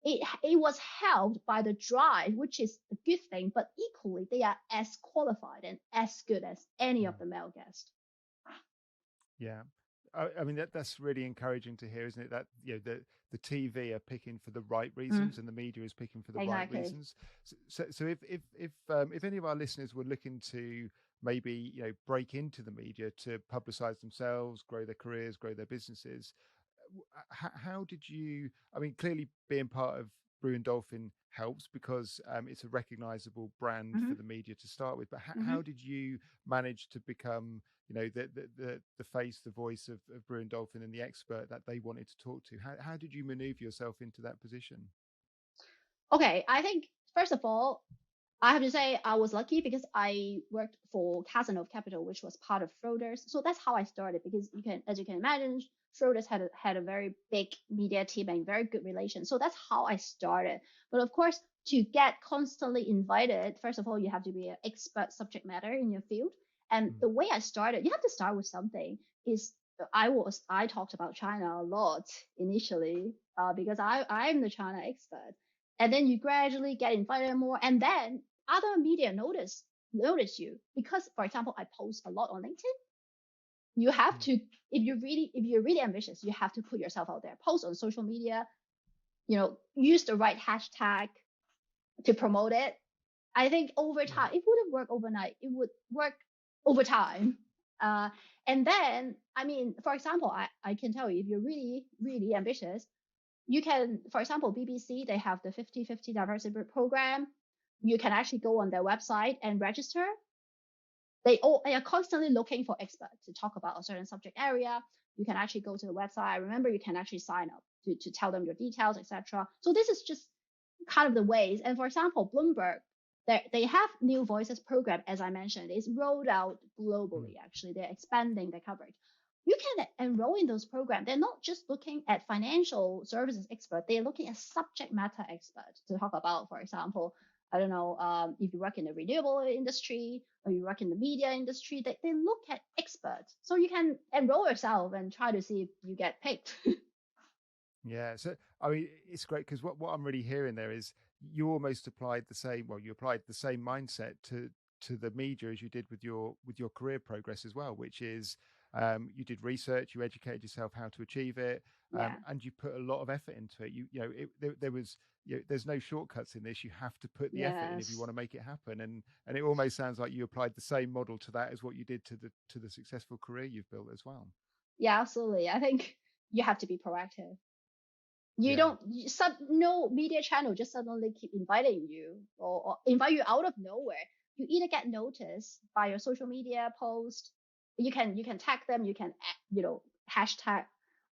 It was helped by the drive, which is a good thing. But equally, they are as qualified and as good as any of the male guests. Yeah. I mean that's really encouraging to hear, isn't it? That the TV are picking for the right reasons, and the media is picking for the right reasons. So if any of our listeners were looking to maybe break into the media to publicize themselves, grow their careers, grow their businesses, how did you? I mean, clearly being part of Brewin Dolphin helps because it's a recognizable brand for the media to start with. But how did you manage to become the face, the voice of Brewin Dolphin and the expert that they wanted to talk to? How did you maneuver yourself into that position? Okay, I think first of all, I have to say I was lucky because I worked for Cazenove Capital, which was part of Schroders. So that's how I started because as you can imagine, Schroders had a very big media team and very good relations. So that's how I started. But of course, to get constantly invited, first of all, you have to be an expert subject matter in your field. And the way I started, you have to start with something. I talked about China a lot initially because I'm the China expert. And then you gradually get invited more, and then other media notice you because, for example, I post a lot on LinkedIn. You have to, if you're really ambitious, you have to put yourself out there, post on social media, use the right hashtag to promote it. I think over time, it wouldn't work overnight. It would work over time. And then, I mean, for example, I can tell you, if you're really, really ambitious, you can, for example, BBC, they have the 50-50 diversity program. You can actually go on their website and register. They are constantly looking for experts to talk about a certain subject area. You can actually go to the website. Remember, you can actually sign up to tell them your details, etc. So this is just kind of the ways. And for example, Bloomberg, they have New Voices program, as I mentioned. It's rolled out globally, actually. They're expanding their coverage. You can enroll in those programs. They're not just looking at financial services expert. They're looking at subject matter experts to talk about, for example, I don't know, if you work in the renewable industry or you work in the media industry, they look at experts. So you can enroll yourself and try to see if you get picked. Yeah. So, I mean, it's great because what I'm really hearing there is you almost applied the same mindset to the media as you did with your career progress as well, which is you did research, you educated yourself how to achieve it, and you put a lot of effort into it. There was there's no shortcuts in this. You have to put the effort in if you want to make it happen. And it almost sounds like you applied the same model to that as what you did to the successful career you've built as well. Yeah, absolutely. I think you have to be proactive. No media channel just suddenly keep inviting you or invite you out of nowhere. You either get noticed by your social media post, you can tag them, you can hashtag,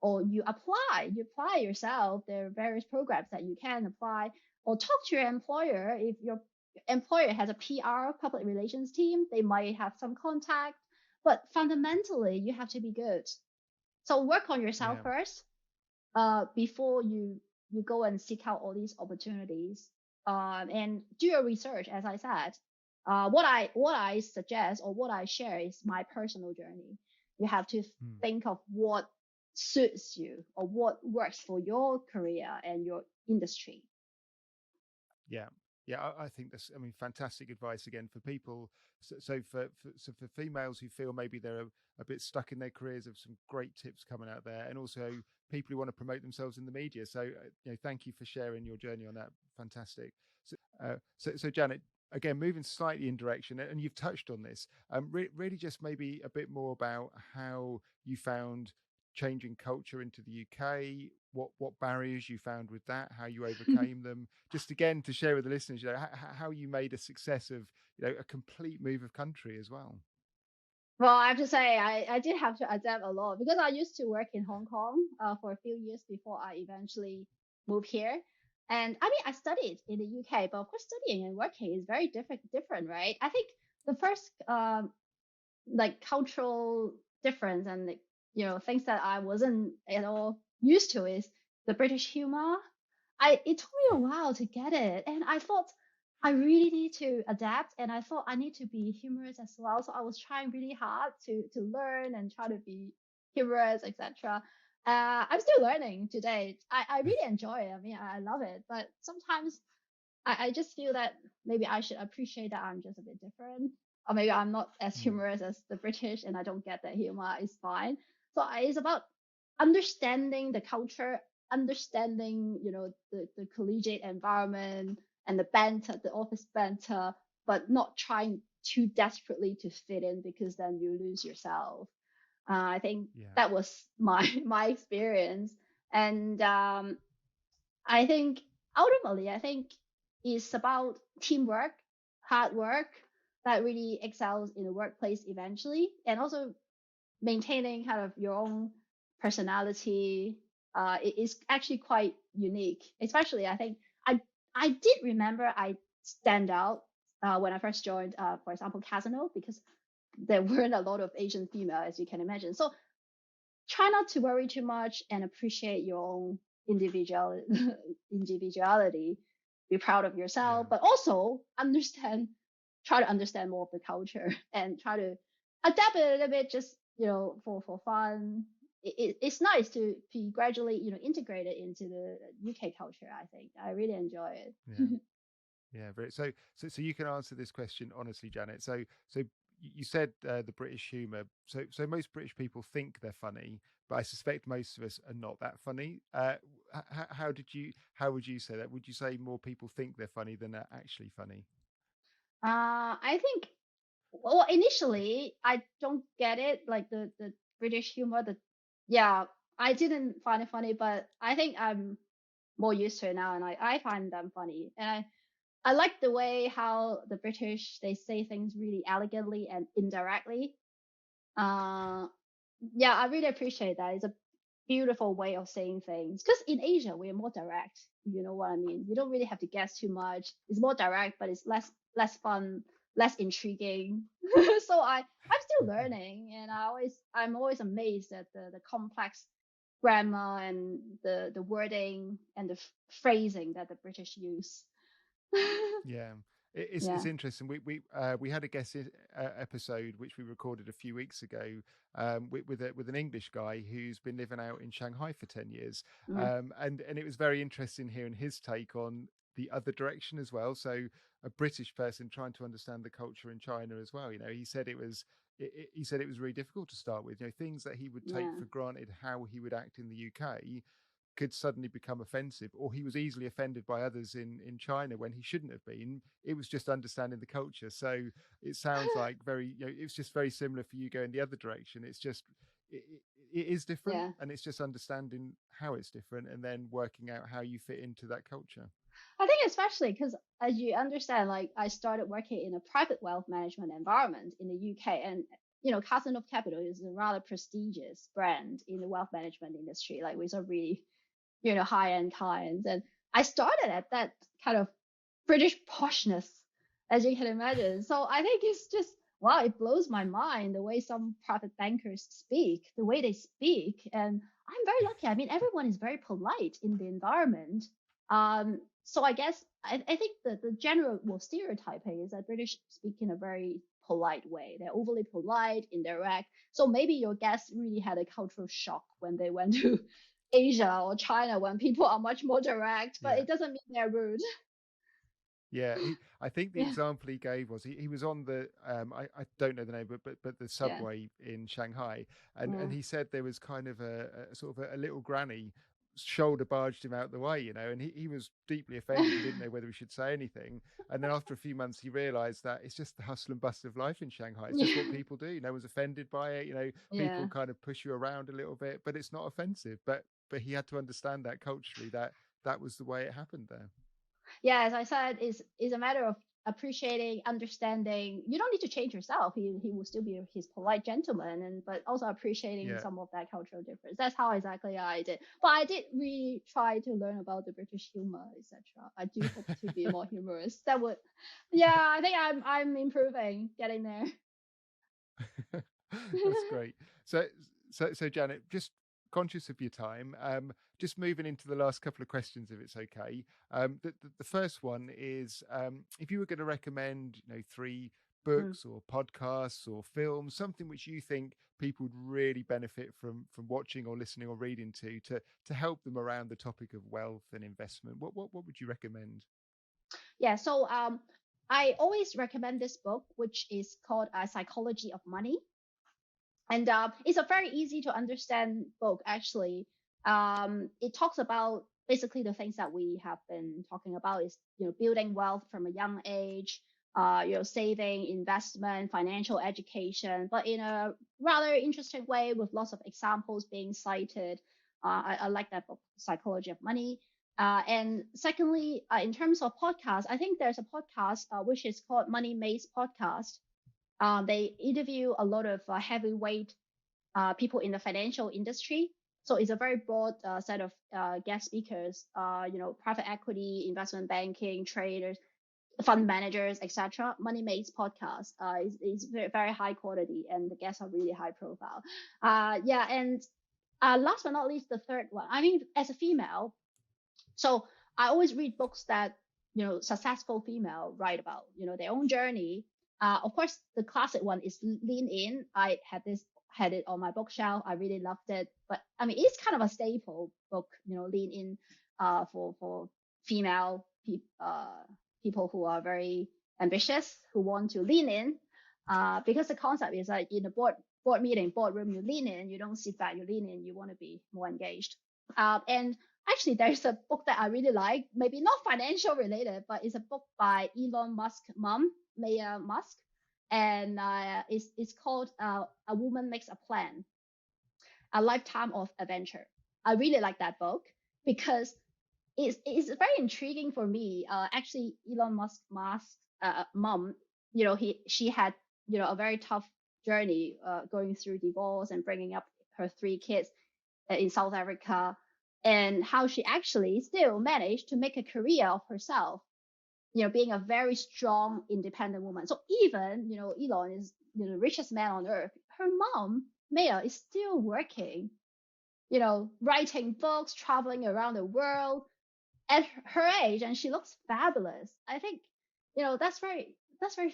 or you apply yourself. There are various programs that you can apply, or talk to your employer. If your employer has a PR, public relations team, they might have some contact. But fundamentally, you have to be good. So work on yourself first. Before you go and seek out all these opportunities, and do your research. As I said, what I suggest or what I share is my personal journey. You have to think of what suits you or what works for your career and your industry. Yeah. Yeah, I think that's, fantastic advice again for people. So for females who feel maybe they're a bit stuck in their careers, of some great tips coming out there, and also people who want to promote themselves in the media. So, thank you for sharing your journey on that. Fantastic. So Janet, again, moving slightly in direction, and you've touched on this, really just maybe a bit more about how you found changing culture into the UK, what barriers you found with that, how you overcame them, just again to share with the listeners, how you made a success of, a complete move of country as well. Well, I have to say, I did have to adapt a lot because I used to work in Hong Kong for a few years before I eventually moved here. And I mean, I studied in the UK, but of course, studying and working is very different, right? I think the first like cultural difference and like, things that I wasn't at all used to is the British humor. It took me a while to get it, and I thought I really need to adapt, and I thought I need to be humorous as well. So I was trying really hard to learn and try to be humorous, etc. I'm still learning today. I really enjoy it. I mean, I love it, but sometimes I just feel that maybe I should appreciate that I'm just a bit different, or maybe I'm not as humorous as the British, and I don't get that humor. Is fine. So it's about understanding the culture, understanding the collegiate environment and the banter, the office banter, but not trying too desperately to fit in because then you lose yourself. I think that was my experience, and I think ultimately, it's about teamwork, hard work that really excels in the workplace eventually, and also maintaining kind of your own personality. It is actually quite unique. Especially, I think I did remember I stand out when I first joined, for example, Casino, because there weren't a lot of Asian female, as you can imagine. So try not to worry too much and appreciate your own individuality. Be proud of yourself, but also try to understand more of the culture and try to adapt it a little bit, just for fun. It's nice to be gradually integrated into the UK culture. I think I really enjoy it. Yeah, very, so you can answer this question honestly, Janet. So you said the British humour. So most British people think they're funny, but I suspect most of us are not that funny. How would you say that? Would you say more people think they're funny than are actually funny? I think, well, initially I don't get it, like the British humor. I didn't find it funny, but I think I'm more used to it now, and I find them funny, and I like the way how the British, they say things really elegantly and indirectly. I really appreciate that. It's a beautiful way of saying things. Because in Asia, we're more direct. You know what I mean? You don't really have to guess too much. It's more direct, but it's less fun, less intriguing. So I'm still learning, and I'm always amazed at the complex grammar and the wording and the phrasing that the British use. Yeah, it's interesting. We had a guest episode which we recorded a few weeks ago with an English guy who's been living out in Shanghai for 10 years, and it was very interesting hearing his take on the other direction as well. So a British person trying to understand the culture in China as well. He said he said it was really difficult to start with. Things that he would take for granted how he would act in the UK could suddenly become offensive, or he was easily offended by others in China when he shouldn't have been. It was just understanding the culture. So it sounds like it's just very similar for you going the other direction. It's just it is different, and it's just understanding how it's different and then working out how you fit into that culture. I think especially because, as you understand, like I started working in a private wealth management environment in the UK, and Castle of Capital is a rather prestigious brand in the wealth management industry. Like we are really high-end clients. And I started at that kind of British poshness, as you can imagine. So I think it's just, wow, it blows my mind the way some private bankers speak, the way they speak. And I'm very lucky. I mean, everyone is very polite in the environment. So I guess I think the general stereotyping is that British speak in a very polite way. They're overly polite, indirect. So maybe your guests really had a cultural shock when they went to Asia or China, when people are much more direct, but it doesn't mean they're rude. Yeah, I think the example he gave was he was on the I don't know the name, but the subway in Shanghai, and he said there was kind of a sort of a little granny shoulder barged him out the way, you know, and he was deeply offended. He didn't know whether he should say anything. And then after a few months, he realized that it's just the hustle and bustle of life in Shanghai. It's just what people do. No one's offended by it. You know, people kind of push you around a little bit, but it's not offensive. But he had to understand that culturally, that was the way it happened there. Yeah, as I said, is a matter of appreciating, understanding. You don't need to change yourself. He will still be his polite gentleman, but also appreciating some of that cultural difference. That's how exactly I did. But I did really try to learn about the British humor, etc. I do hope to be more humorous. That would, I think I'm improving, getting there. That's great. So Janet, just conscious of your time, just moving into the last couple of questions, if it's okay. The first one is, if you were going to recommend, 3 books or podcasts or films, something which you think people would really benefit from watching or listening or reading to help them around the topic of wealth and investment, what would you recommend? Yeah, so I always recommend this book, which is called Psychology of Money. And it's a very easy to understand book, actually. It talks about basically the things that we have been talking about is, building wealth from a young age, saving, investment, financial education, but in a rather interesting way with lots of examples being cited. I like that book, Psychology of Money. And secondly, in terms of podcasts, I think there's a podcast which is called Money Maze Podcast. They interview a lot of heavyweight people in the financial industry. So it's a very broad set of guest speakers, private equity, investment banking, traders, fund managers, etc. Money Maze podcast is very, very high quality, and the guests are really high profile. And last but not least, the third one. I mean, as a female, so I always read books that successful female write about, their own journey. Of course, the classic one is Lean In. I had it on my bookshelf. I really loved it. But I mean, it's kind of a staple book, Lean In, for female people who are very ambitious, who want to lean in. Because the concept is that in a boardroom, you lean in, you don't sit back, you lean in, you want to be more engaged. And actually, there's a book that I really like, maybe not financial related, but it's a book by Elon Musk's mom, Maya Musk, and it's called A Woman Makes a Plan, A Lifetime of Adventure. I really like that book because it's very intriguing for me. Actually, Elon Musk's mom, she had a very tough journey going through divorce and bringing up her 3 kids in South Africa, and how she actually still managed to make a career of herself, being a very strong, independent woman. So even, Elon is, the richest man on earth. Her mom, Maya, is still working, writing books, traveling around the world at her age, and she looks fabulous. I think, that's very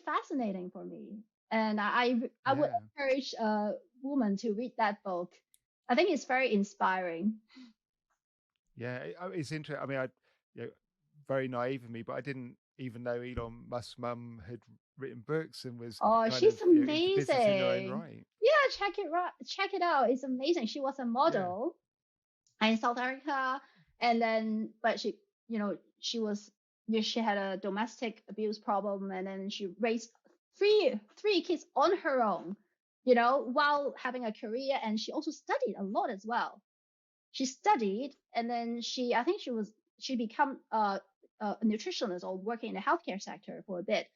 fascinating for me. And I would encourage a woman to read that book. I think it's very inspiring. Yeah, it's interesting. I mean, very naive of me, but I didn't even know Elon Musk's mum had written books and was she's amazing. Business in her own right. Yeah, check it out. It's amazing. She was a model in South Africa, and then but she had a domestic abuse problem, and then she raised three kids on her own, while having a career, and she also studied a lot as well. She studied, and then she became a nutritionist or working in the healthcare sector for a bit.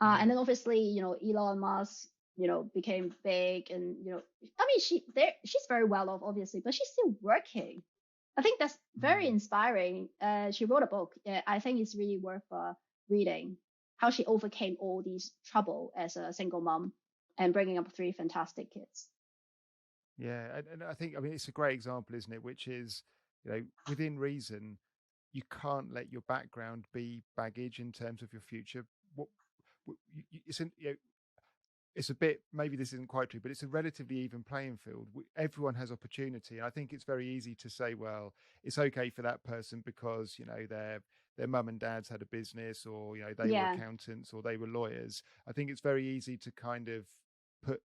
And then obviously, Elon Musk, became big, and, I mean, she's very well off, obviously, but she's still working. I think that's very inspiring. She wrote a book. I think it's really worth reading, how she overcame all these trouble as a single mom and bringing up 3 fantastic kids. Yeah, and I think, it's a great example, isn't it? Which is, within reason, you can't let your background be baggage in terms of your future. It's a bit, maybe this isn't quite true, but it's a relatively even playing field. Everyone has opportunity. I think it's very easy to say, well, it's okay for that person because, their mum and dad's had a business, or, they were accountants, or they were lawyers. I think it's very easy to kind of put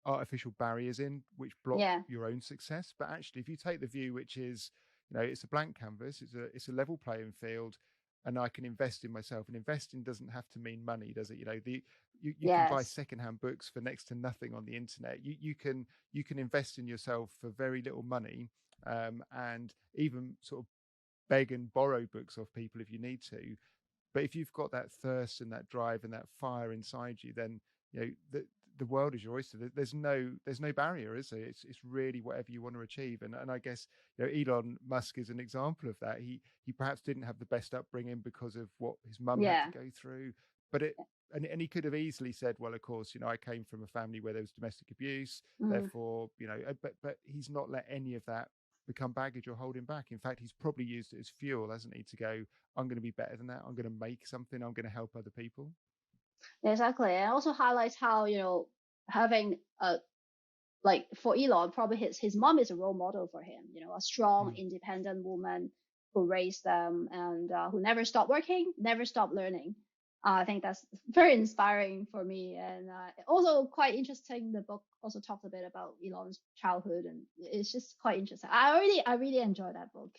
artificial barriers in which block your own success. But actually, if you take the view which is, it's a blank canvas. It's a level playing field, and I can invest in myself. And investing doesn't have to mean money, does it? You can buy Yes. secondhand books for next to nothing on the internet. You can invest in yourself for very little money, and even sort of beg and borrow books off people if you need to. But if you've got that thirst and that drive and that fire inside you, then the world is your oyster. There's no barrier, is there? It's really whatever you want to achieve. And I guess Elon Musk is an example of that. He perhaps didn't have the best upbringing because of what his mum had Yeah. to go through, but and he could have easily said, well, of course, I came from a family where there was domestic abuse, therefore, but he's not let any of that become baggage or hold him back. In fact, he's probably used it as fuel, hasn't he, to go, I'm going to be better than that. I'm going to make something. I'm going to help other people. Exactly. And also highlights how, having like for Elon, probably his mom is a role model for him, a strong, independent woman who raised them and who never stopped working, never stopped learning. I think that's very inspiring for me. And also quite interesting. The book also talks a bit about Elon's childhood, and it's just quite interesting. I really enjoy that book.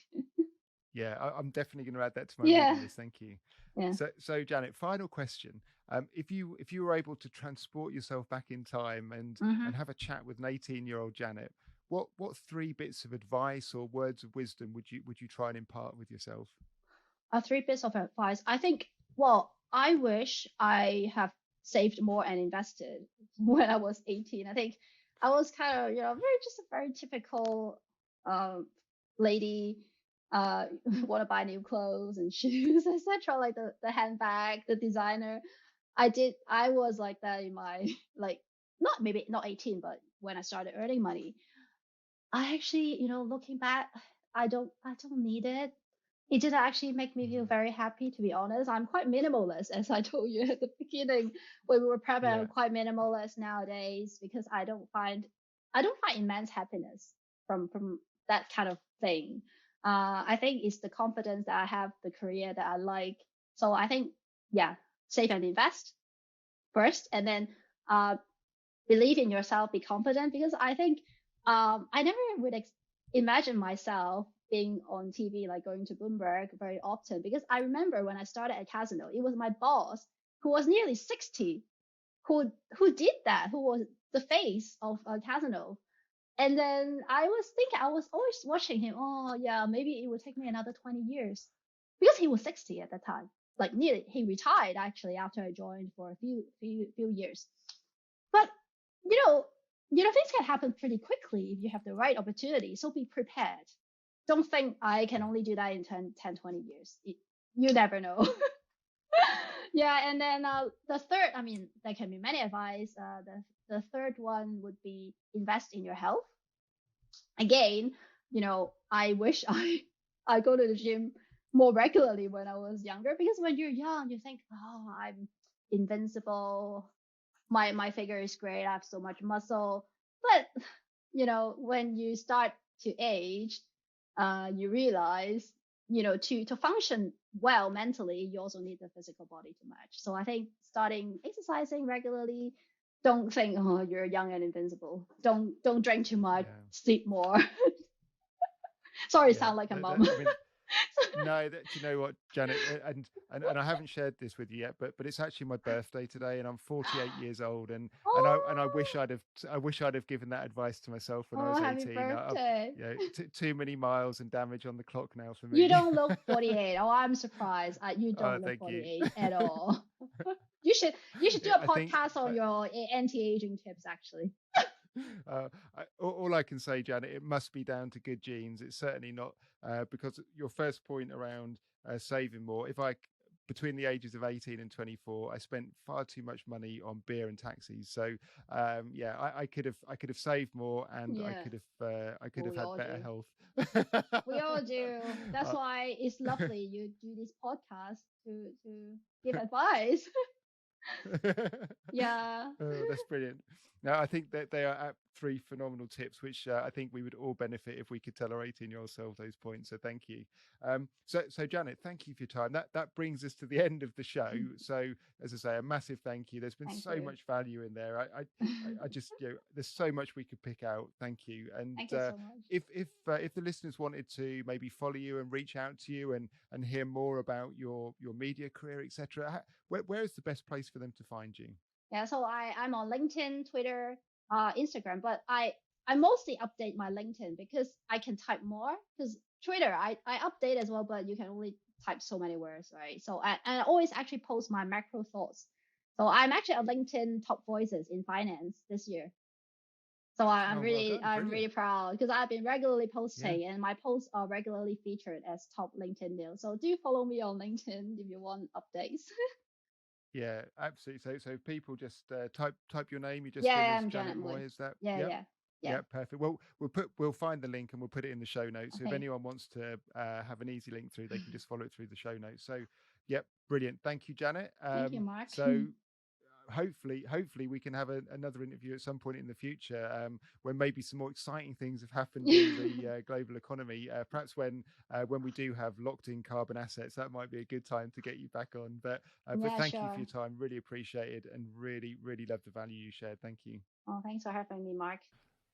Yeah, I'm definitely going to add that to my Yeah. reading list. Thank you. Yeah. So Janet, final question. If you were able to transport yourself back in time and have a chat with an 18-year-old Janet, what 3 bits of advice or words of wisdom would you try and impart with yourself? 3 bits of advice. I think, well, I wish I have saved more and invested when I was 18. I think I was kind of, just a very typical lady, want to buy new clothes and shoes, etc. Like the handbag, the designer. I was like that in my, like, not 18, but when I started earning money. I actually, looking back, I don't need it. It didn't actually make me feel very happy, to be honest. I'm quite minimalist, as I told you at the beginning when we were prepping. Yeah. I'm quite minimalist nowadays because I don't find immense happiness from that kind of thing. I think it's the confidence that I have, the career that I like. So I think, yeah, save and invest first, and then believe in yourself, be confident, because I think I never would imagine myself being on TV, like going to Bloomberg very often, because I remember when I started at Casino, it was my boss who was nearly 60 who did that, who was the face of Casino. And then I was always watching him. Oh yeah, maybe it would take me another 20 years, because he was 60 at the time. Like nearly, he retired actually after I joined for a few years. But things can happen pretty quickly if you have the right opportunity. So be prepared. Don't think I can only do that in 10, 20 years. You never know. Yeah. And then the third, I mean, there can be many advice. The third one would be invest in your health. Again, I wish I go to the gym more regularly when I was younger, because when you're young, you think, oh, I'm invincible. My figure is great. I have so much muscle. But, when you start to age, you realize, to function well mentally, you also need the physical body to match. So I think starting exercising regularly, don't think, oh, you're young and invincible. Don't drink too much, sleep more. Sorry, sound like a mom. No, do you know what, Janet? And I haven't shared this with you yet, but it's actually my birthday today, and I'm 48 years old, and I wish I'd have given that advice to myself when I was 18. Happy birthday. Too many miles and damage on the clock now for me. You don't look 48. Oh, I'm surprised. You don't look 48 at all. You should do a podcast on your anti-aging tips, actually. All I can say, Janet, it must be down to good genes. It's certainly not because your first point around saving more. Between the ages of 18 and 24, I spent far too much money on beer and taxis. So I could have saved more, and I could have had better health. We all do. That's why it's lovely you do this podcast to give advice. Yeah. Oh, that's brilliant. Now, I think that they are three phenomenal tips, which I think we would all benefit if we could tell our 18-year-old selves those points. So thank you. So Janet, thank you for your time. That brings us to the end of the show. So as I say, a massive thank you. There's been Thank so you. much value in there. I just, there's so much we could pick out. Thank you. And Thank you so much. if the listeners wanted to maybe follow you and reach out to you and hear more about your media career, etc., where is the best place for them to find you? Yeah, so I'm on LinkedIn, Twitter, Instagram, but I mostly update my LinkedIn because I can type more. Because Twitter, I update as well, but you can only type so many words, right? So I always actually post my macro thoughts. So I'm actually on LinkedIn top voices in finance this year. So I'm Oh, well really done. Brilliant. proud because I've been regularly posting and my posts are regularly featured as top LinkedIn news. So do follow me on LinkedIn if you want updates. Yeah, absolutely. So if people just type your name, you just Yeah, fill as I'm Janet Janet Mui. Moy, is that? Yeah, Yep. yeah, yeah. Yeah, perfect. Well, we'll find the link and we'll put it in the show notes. So if Okay. anyone wants to have an easy link through, they can just follow it through the show notes. So, yep, brilliant. Thank you, Janet. Thank you, Mark. So hopefully we can have another interview at some point in the future when maybe some more exciting things have happened in the global economy. Perhaps when we do have locked in carbon assets, that might be a good time to get you back on. But thank you for your time. Really appreciated and really love the value you shared. Thank you. Oh, thanks for having me, Mark.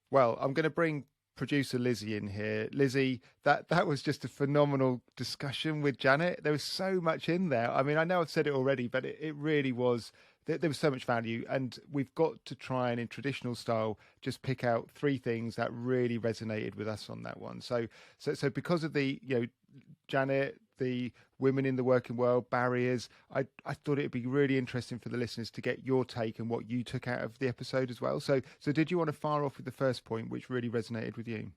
Well, I'm going to bring producer Lizzie in here. Lizzie, that was just a phenomenal discussion with Janet. There was so much in there. I mean, I know I've said it already, but it really was. There was so much value, and we've got to try and, in traditional style, just pick out three things that really resonated with us on that one. So because of the, Janet, the women in the working world, barriers, I thought it'd be really interesting for the listeners to get your take and what you took out of the episode as well. So did you want to fire off with the first point, which really resonated with you?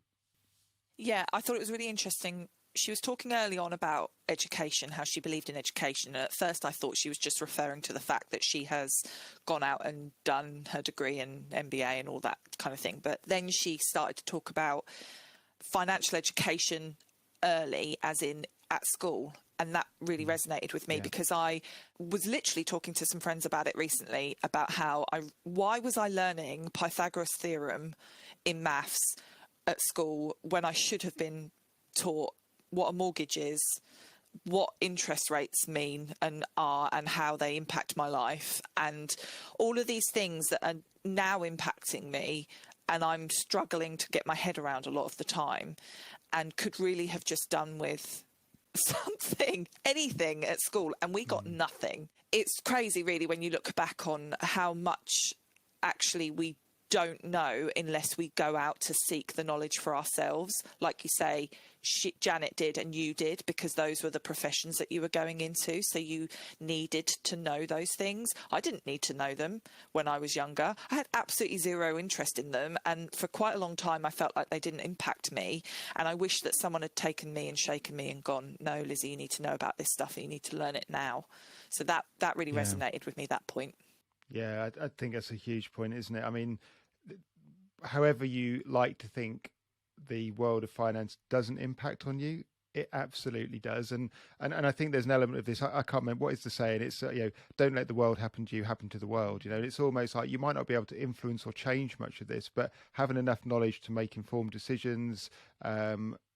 Yeah, I thought it was really interesting. She was talking early on about education, how she believed in education. And at first I thought she was just referring to the fact that she has gone out and done her degree in MBA and all that kind of thing. But then she started to talk about financial education early, as in at school. And that really resonated with me because I was literally talking to some friends about it recently, about how why was I learning Pythagoras' theorem in maths at school when I should have been taught what a mortgage is, what interest rates mean and are, and how they impact my life, and all of these things that are now impacting me, and I'm struggling to get my head around a lot of the time, and could really have just done with something, anything at school, and we got nothing. It's crazy, really, when you look back on how much actually we don't know unless we go out to seek the knowledge for ourselves. Like you say, Janet did and you did, because those were the professions that you were going into. So you needed to know those things. I didn't need to know them when I was younger. I had absolutely zero interest in them. And for quite a long time, I felt like they didn't impact me. And I wish that someone had taken me and shaken me and gone, no, Lizzie, you need to know about this stuff and you need to learn it now. So that really resonated with me, that point. Yeah, I think that's a huge point, isn't it? I mean, however you like to think the world of finance doesn't impact on you, it absolutely does. And I think there's an element of this. I can't remember what is the saying. It's don't let the world happen to you, happen to the world. It's almost like you might not be able to influence or change much of this, but having enough knowledge to make informed decisions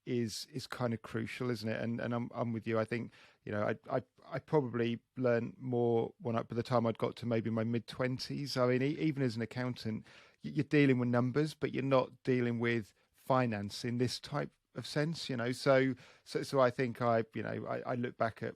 is kind of crucial, isn't it? And I'm with you. I think I probably learned more by the time I'd got to maybe my mid-20s. I mean, even as an accountant, you're dealing with numbers, but you're not dealing with finance in this type of sense, So I think I look back at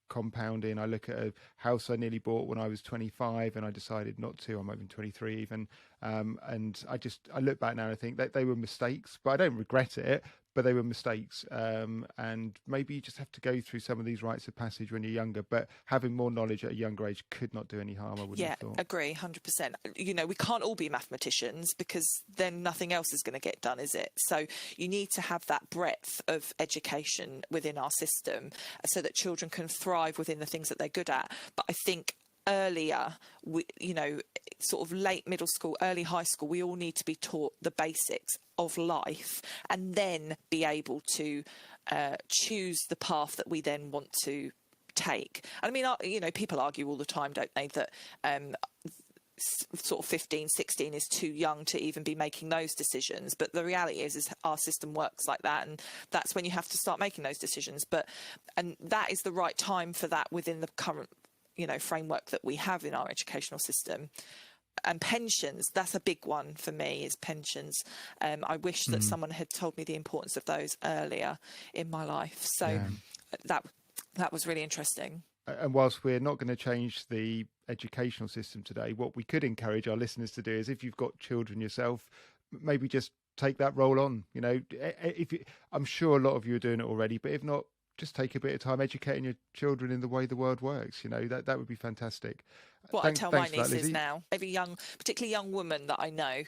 compounding. I look at a house I nearly bought when I was 25, and I decided not to. I'm even 23 even, and I look back now and I think that they were mistakes, but I don't regret it. But they were mistakes, and maybe you just have to go through some of these rites of passage when you're younger. But having more knowledge at a younger age could not do any harm, I wouldn't have thought. Yeah, agree, 100%. We can't all be mathematicians, because then nothing else is going to get done, is it? So you need to have that breadth of education within our system so that children can thrive within the things that they're good at. But I think earlier, sort of late middle school, early high school, we all need to be taught the basics of life, and then be able to choose the path that we then want to take. And I mean, people argue all the time, don't they, that sort of 15, 16 is too young to even be making those decisions. But the reality is our system works like that, and that's when you have to start making those decisions. And that is the right time for that within the current, framework that we have in our educational system. And pensions, that's a big one for me, is pensions. I wish that someone had told me the importance of those earlier in my life. So that was really interesting. And whilst we're not going to change the educational system today, what we could encourage our listeners to do is, if you've got children yourself, maybe just take that role on. I'm sure a lot of you are doing it already, but if not, just take a bit of time educating your children in the way the world works. That would be fantastic. What I tell my nieces now, every particularly young woman that I know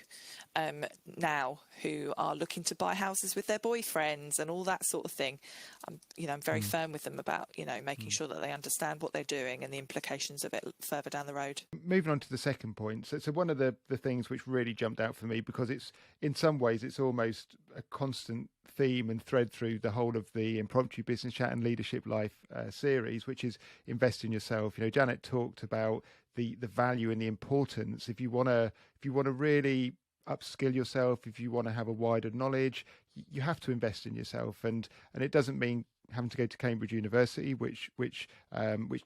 now who are looking to buy houses with their boyfriends and all that sort of thing, I'm very firm with them about, making sure that they understand what they're doing and the implications of it further down the road. Moving on to the second point. So one of the things which really jumped out for me, because it's, in some ways, it's almost a constant theme and thread through the whole of the Impromptu Business Chat and Leadership Life series, which is invest in yourself. Janet talked about the value and the importance. If you want to really upskill yourself, if you want to have a wider knowledge, you have to invest in yourself. And it doesn't mean having to go to Cambridge University, which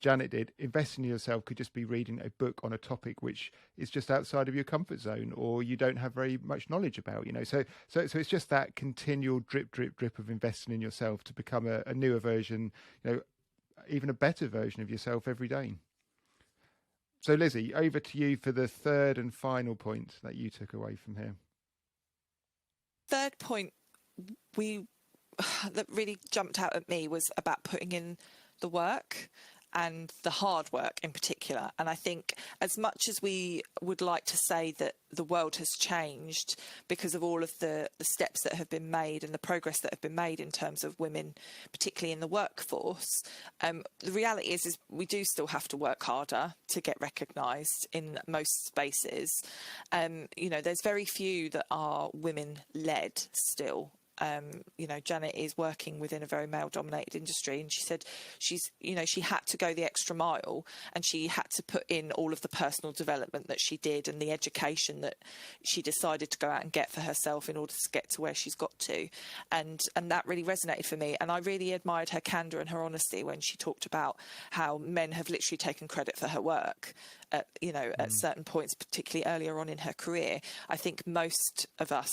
Janet did. Investing in yourself could just be reading a book on a topic which is just outside of your comfort zone, or you don't have very much knowledge about. So it's just that continual drip of investing in yourself to become a newer version, even a better version of yourself every day. So Lizzie, over to you for the third and final point that you took away from here. Third point that really jumped out at me was about putting in the work, and the hard work in particular. And I think, as much as we would like to say that the world has changed because of all of the steps that have been made and the progress that have been made in terms of women, particularly in the workforce, the reality is we do still have to work harder to get recognised in most spaces. There's very few that are women-led still. Janet is working within a very male-dominated industry, and she said she had to go the extra mile, and she had to put in all of the personal development that she did and the education that she decided to go out and get for herself in order to get to where she's got to, and that really resonated for me. And I really admired her candour and her honesty when she talked about how men have literally taken credit for her work at certain points, particularly earlier on in her career. I think most of us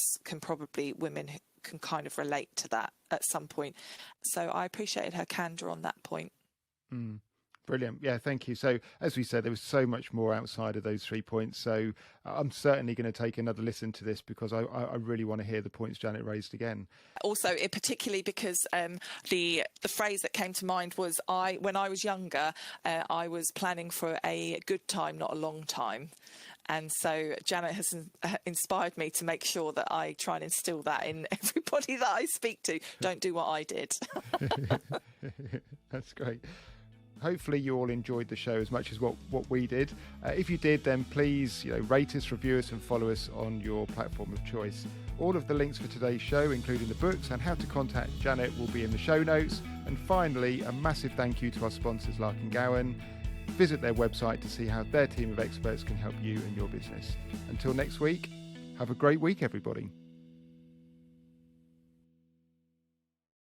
women can kind of relate to that at some point. So I appreciated her candour on that point. Brilliant. Yeah, thank you. So as we said, there was so much more outside of those 3 points. So I'm certainly going to take another listen to this, because I really want to hear the points Janet raised again. Also, particularly because the phrase that came to mind was, when I was younger, I was planning for a good time, not a long time. And so Janet has inspired me to make sure that I try and instill that in everybody that I speak to. Don't do what I did. That's great. Hopefully you all enjoyed the show as much as what we did. If you did, then please rate us, review us and follow us on your platform of choice. All of the links for today's show, including the books and how to contact Janet, will be in the show notes. And finally, a massive thank you to our sponsors, Larking, Gowen. Visit their website to see how their team of experts can help you and your business. Until next week, have a great week, everybody.